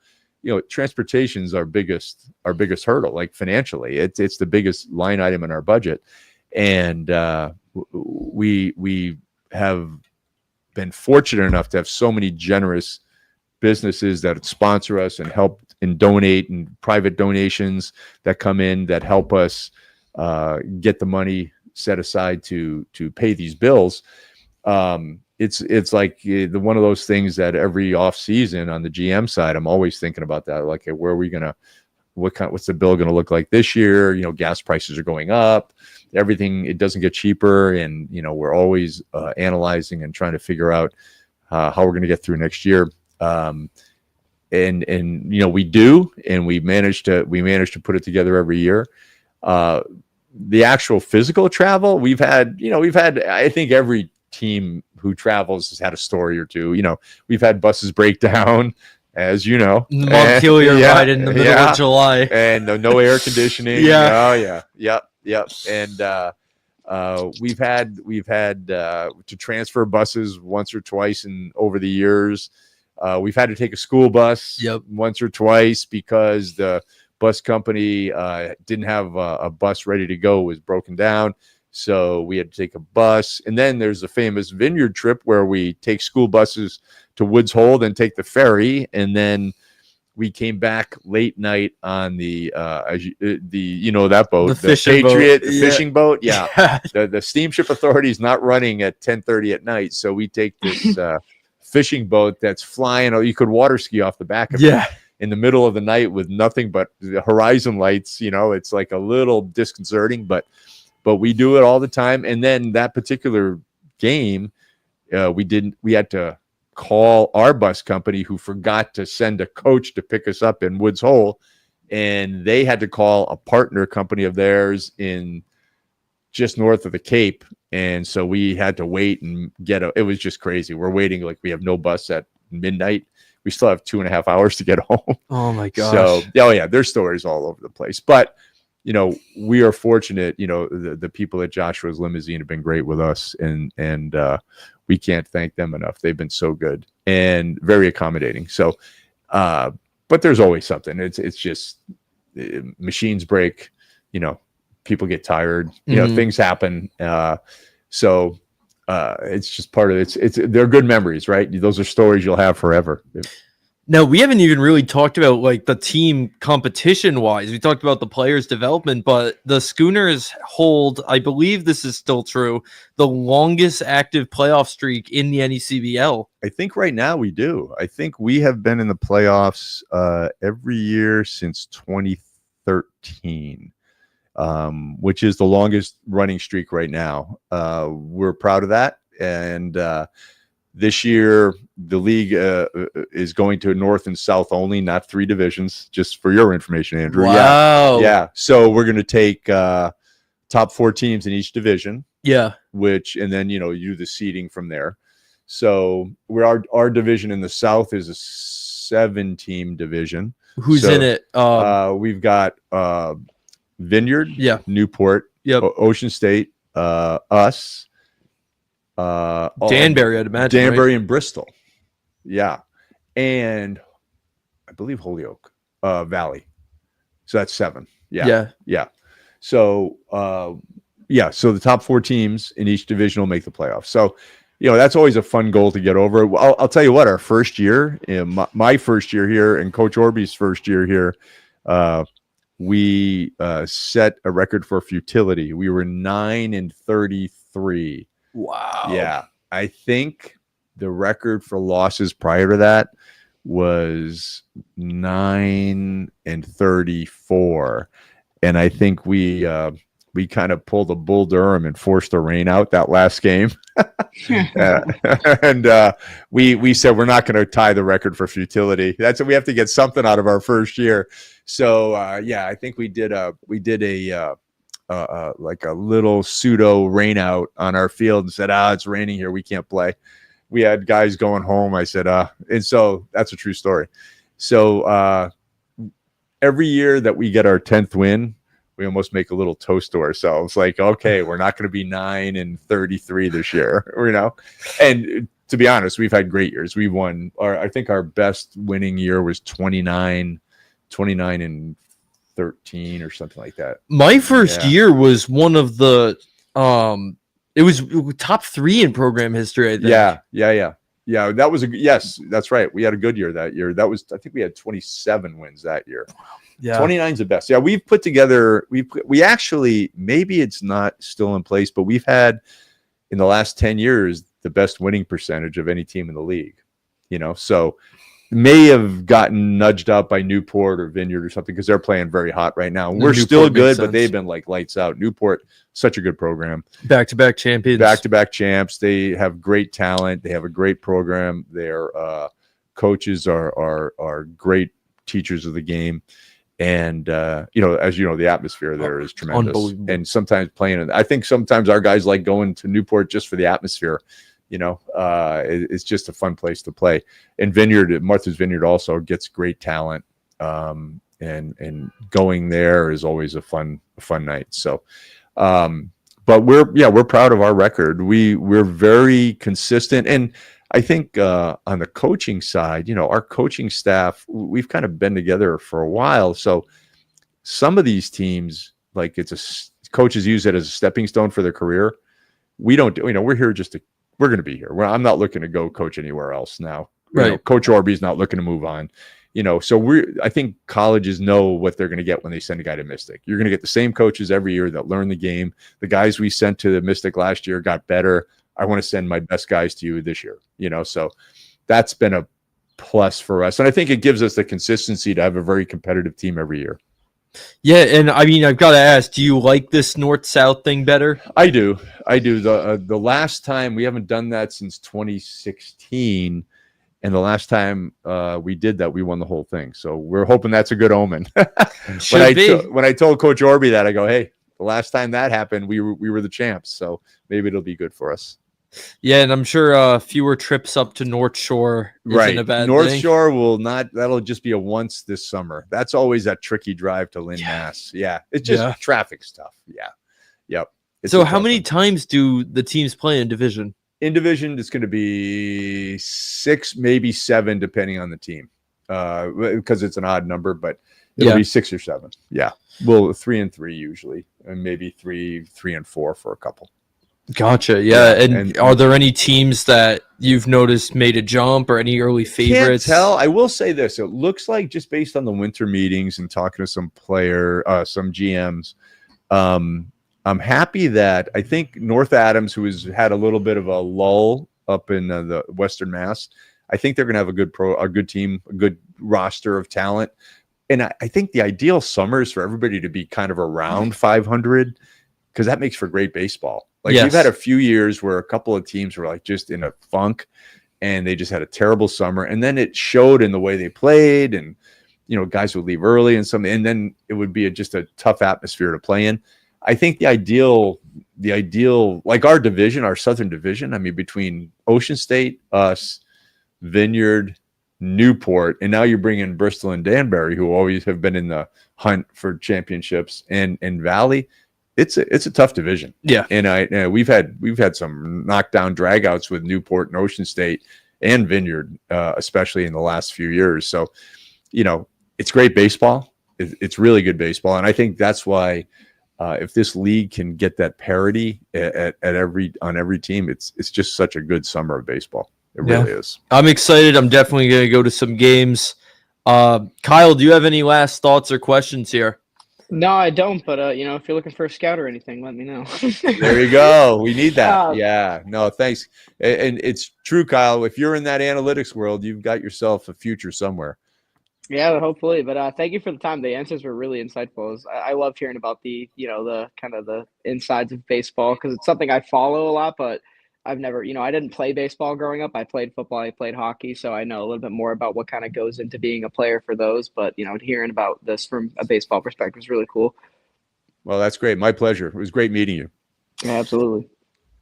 Transportation is our biggest hurdle, like financially. It's the biggest line item in our budget, and we have been fortunate enough to have so many generous businesses that sponsor us and help and donate, and private donations that come in that help us get the money set aside to pay these bills. It's like one of those things that every off season on the GM side, I'm always thinking about that. Like, where are we gonna? What's the bill going to look like this year? Gas prices are going up. Everything, it doesn't get cheaper, and we're always analyzing and trying to figure out how we're going to get through next year. And we do, and we manage to put it together every year. The actual physical travel, we've had, I think every team who travels has had a story or two. We've had buses break down, as you know, Montpelier ride in the middle of July, and no air conditioning. Yep. And we've had to transfer buses once or twice over the years. We've had to take a school bus once or twice because the bus company didn't have a bus ready to go, was broken down. So we had to take a bus. And then there's the famous vineyard trip where we take school buses to Woods Hole, then take the ferry. And then we came back late night on that boat, the Patriot boat. Fishing boat. Yeah. The steamship authority is not running at 10:30 at night. So we take this fishing boat that's flying. You could water ski off the back of it in the middle of the night with nothing but the horizon lights. It's like a little disconcerting, but we do it all the time. And then that particular game, we had to call our bus company, who forgot to send a coach to pick us up in Woods Hole, and they had to call a partner company of theirs in just north of the Cape. And so we had to wait and it was just crazy. We're waiting, like we have no bus at midnight. We still have 2.5 hours to get home. Oh my gosh. So, there's stories all over the place, but we are fortunate, the people at Joshua's Limousine have been great with us, and we can't thank them enough. They've been so good and very accommodating. So, but there's always something. It's just machines break, people get tired, things happen. So it's just part of it. They're good memories, right? Those are stories you'll have forever. Now, we haven't even really talked about like the team competition wise. We talked about the players' development, but the Schooners hold, I believe this is still true, the longest active playoff streak in the NECBL. I think right now we do. I think we have been in the playoffs every year since 2013, which is the longest running streak right now. We're proud of that. And this year, the league is going to North and South only, not 3 divisions, just for your information, Andrew. Wow. Yeah. So we're going to take top 4 teams in each division. Yeah. And then, you do the seeding from there. So our division in the South is a 7-team division. Who's in it? We've got Vineyard, Newport, Ocean State, us, Danbury, I'd imagine. Danbury, right? And Bristol. Yeah. And I believe Holyoke Valley. So that's 7. Yeah. So so the top 4 teams in each division will make the playoffs. So that's always a fun goal to get over. I'll tell you what, our first year, my first year here, and Coach Orby's first year here, we set a record for futility. We were 9-33. Wow. Yeah. I think the record for losses prior to that was 9-34. And I think we kind of pulled a Bull Durham and forced the rain out that last game. And we said we're not going to tie the record for futility. We have to get something out of our first year. So I think we did a like a little pseudo rain out on our field and said, it's raining here, we can't play. We had guys going home. I said, and so that's a true story. So every year that we get our 10th win, we almost make a little toast to ourselves. Like, okay, we're not going to be 9-33 this year, And to be honest, we've had great years. We won I think our best winning year was 29-13 or something like that. My first year was one of the it was top 3 in program history, I think. Yeah. That was yes, that's right. We had a good year that year. I think we had 27 wins that year. Yeah. 29 is the best. Yeah, we've put together, we actually, maybe it's not still in place, but we've had in the last 10 years the best winning percentage of any team in the league. So may have gotten nudged up by Newport or Vineyard or something because they're playing very hot right now. We're still good, but they've been like lights out. Newport, such a good program. Back-to-back champions. Back-to-back champs. They have great talent. They have a great program. Their coaches are great teachers of the game. And, as you know, the atmosphere there is tremendous. And sometimes I think sometimes our guys like going to Newport just for the atmosphere. It's just a fun place to play. And Martha's Vineyard also gets great talent. And going there is always a fun night. So, but we're proud of our record. We're very consistent. And I think on the coaching side, our coaching staff, we've kind of been together for a while. So some of these teams, like coaches use it as a stepping stone for their career. We don't, we're here we're going to be here. I'm not looking to go coach anywhere else now. Right. Coach Orby's not looking to move on. So I think colleges know what they're going to get when they send a guy to Mystic. You're going to get the same coaches every year that learn the game. The guys we sent to the Mystic last year got better. I want to send my best guys to you this year, so that's been a plus for us. And I think it gives us the consistency to have a very competitive team every year. Yeah. And I mean, I've got to ask, do you like this North-South thing better? I do. The last time, we haven't done that since 2016. And the last time we did that, we won the whole thing. So we're hoping that's a good omen. When I told Coach Orby that, I go, hey, the last time that happened, we were the champs. So maybe it'll be good for us. Yeah, and I'm sure fewer trips up to North Shore isn't a bad North thing. Shore will not. That'll just be a once this summer. That's always that tricky drive to Lynn, Mass. Yeah, it's just traffic stuff. Yeah, yep. So how many times do the teams play in division? In division, it's going to be 6, maybe 7, depending on the team, because it's an odd number, but it'll be 6 or 7. Yeah, well, 3 and 3 usually, and maybe 3 and 4 for a couple. Gotcha. Yeah. And are there any teams that you've noticed made a jump or any early favorites? Can't tell. I will say this. It looks like, just based on the winter meetings and talking to some some GMs, I'm happy that I think North Adams, who has had a little bit of a lull up in the Western Mass, I think they're going to have a good team, a good roster of talent. And I think the ideal summer is for everybody to be kind of around 500, because that makes for great baseball. Like, we've had a few years where a couple of teams were like just in a funk and they just had a terrible summer. And then it showed in the way they played, and, guys would leave early and then it would be just a tough atmosphere to play in. I think the ideal, like our division, our Southern division, I mean, between Ocean State, us, Vineyard, Newport, and now you're bringing Bristol and Danbury, who always have been in the hunt for championships, and Valley. It's a tough division. Yeah. And we've had some knockdown dragouts with Newport and Ocean State and Vineyard, especially in the last few years. So, it's great baseball. It's really good baseball. And I think that's why, if this league can get that parity on every team, it's just such a good summer of baseball. It really is. I'm excited. I'm definitely going to go to some games. Kyle, do you have any last thoughts or questions here? No, I don't. But you know, if you're looking for a scout or anything, let me know. There you go. We need that. Uh, Yeah. No, thanks. And it's true, Kyle. If you're in that analytics world, you've got yourself a future somewhere. Yeah, hopefully. But thank you for the time. The answers were really insightful. I love hearing about the, you know, the kind of the insides of baseball because it's something I follow a lot, but I've never, you know, I didn't play baseball growing up. I played football, I played hockey, so I know a little bit more about what kind of goes into being a player for those. But, you know, hearing about this from a baseball perspective is really cool. Well, that's great. My pleasure. It was great meeting you. Yeah, absolutely.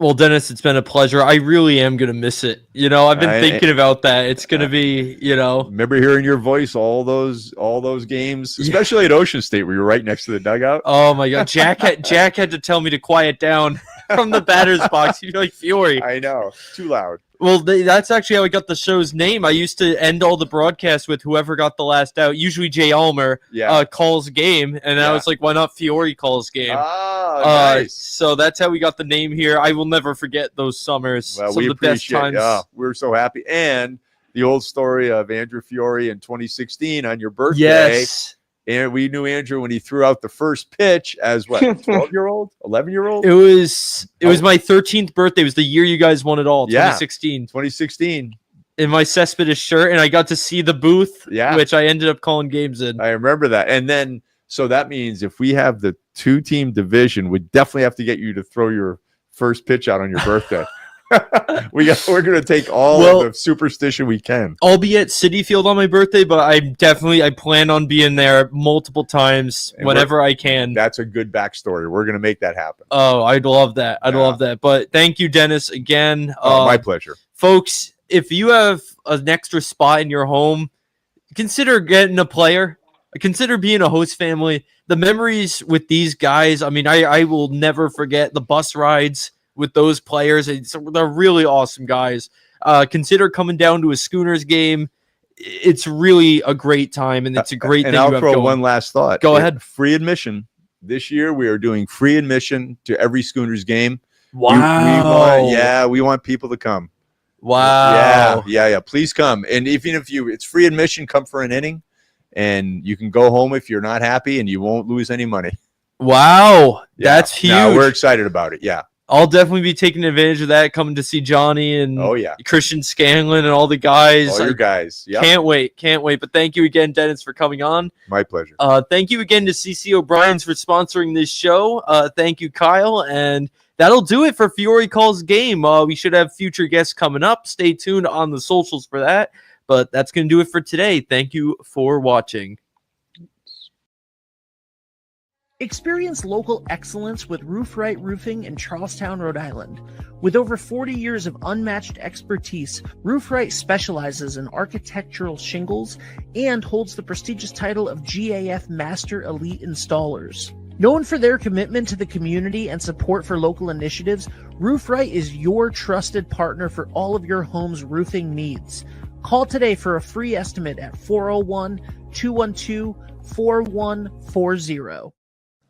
Well, Dennis, it's been a pleasure. I really am going to miss it. You know, I've been thinking about that. It's going to be, you know. Remember hearing your voice all those games, especially at Ocean State where you're right next to the dugout. Oh my God. Jack had to tell me to quiet down from the batter's box. You're like, Fiore. I know. Too loud. Well, that's actually how I got the show's name. I used to end all the broadcasts with whoever got the last out. Usually Jay Ulmer calls game, and I was like, why not Fiore calls game? Nice. So that's how we got the name here. I will never forget those summers. Well, Some we of the best appreciate. times. We're so happy, and the old story of Andrew Fiore in 2016 on your birthday. Yes. And we knew Andrew when he threw out the first pitch as what, 12-year-old, 11-year-old? It was my 13th birthday. It was the year you guys won it all, 2016. 2016. In my Cespedes shirt, and I got to see the booth, which I ended up calling games in. I remember that. And then, so that means if we have the 2-team division, we definitely have to get you to throw your first pitch out on your birthday. We're going to take all of the superstition we can. I'll be at Citi Field on my birthday, but I plan on being there multiple times whenever I can. That's a good backstory. We're going to make that happen. Oh, I'd love that. I'd love that. But thank you, Dennis, again. My pleasure. Folks, if you have an extra spot in your home, consider getting a player. Consider being a host family. The memories with these guys, I mean, I will never forget the bus rides with those players. They're really awesome guys. Consider coming down to a Schooners game. It's really a great time, and it's a great thing. And I'll throw one last thought. Go ahead. Free admission. This year, we are doing free admission to every Schooners game. Wow. We want people to come. Wow. Yeah. Please come. And even if it's free admission, come for an inning, and you can go home if you're not happy, and you won't lose any money. Wow. That's huge. No, we're excited about it. Yeah. I'll definitely be taking advantage of that, coming to see Johnny and Christian Scanlon and all the guys. All your guys. Yeah. Can't wait. But thank you again, Dennis, for coming on. My pleasure. Thank you again to CC O'Brien's for sponsoring this show. Thank you, Kyle. And that'll do it for Fiore Calls Game. We should have future guests coming up. Stay tuned on the socials for that. But that's going to do it for today. Thank you for watching. Experience local excellence with Roof Right Roofing in Charlestown, Rhode Island. With over 40 years of unmatched expertise, Roof Right specializes in architectural shingles and holds the prestigious title of GAF Master Elite Installers. Known for their commitment to the community and support for local initiatives, Roof Right is your trusted partner for all of your home's roofing needs. Call today for a free estimate at 401-212-4140.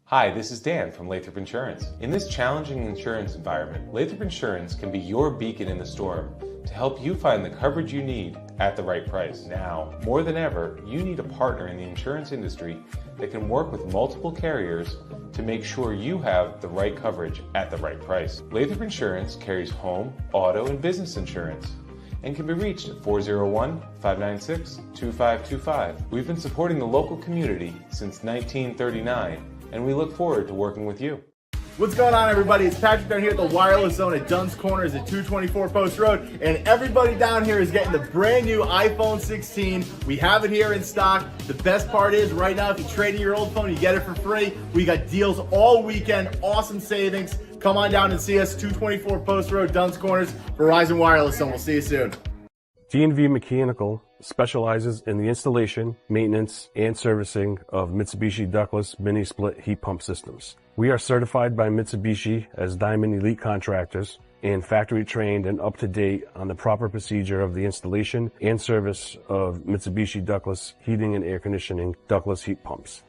Hi, this is Dan from Lathrop Insurance. In this challenging insurance environment, Lathrop Insurance can be your beacon in the storm to help you find the coverage you need at the right price. Now, more than ever, you need a partner in the insurance industry that can work with multiple carriers to make sure you have the right coverage at the right price. Lathrop Insurance carries home, auto, and business insurance and can be reached at 401-596-2525. We've been supporting the local community since 1939, and we look forward to working with you. What's going on, everybody? It's Patrick down here at the Wireless Zone at Duns Corners at 224 Post Road, and everybody down here is getting the brand new iPhone 16. We have it here in stock. The best part is right now, if you trade in your old phone, you get it for free. We got deals all weekend, awesome savings. Come on down and see us, 224 Post Road, Duns Corners, Verizon Wireless Zone. We'll see you soon. D&V Mechanical specializes in the installation, maintenance, and servicing of Mitsubishi ductless mini-split heat pump systems. We are certified by Mitsubishi as Diamond Elite contractors and factory trained and up to date on the proper procedure of the installation and service of Mitsubishi ductless heating and air conditioning ductless heat pumps.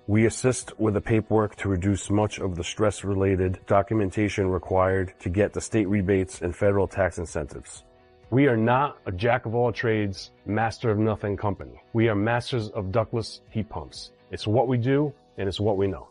We assist with the paperwork to reduce much of the stress-related documentation required to get the state rebates and federal tax incentives. We are not a jack-of-all-trades, master-of-nothing company. We are masters of ductless heat pumps. It's what we do, and it's what we know.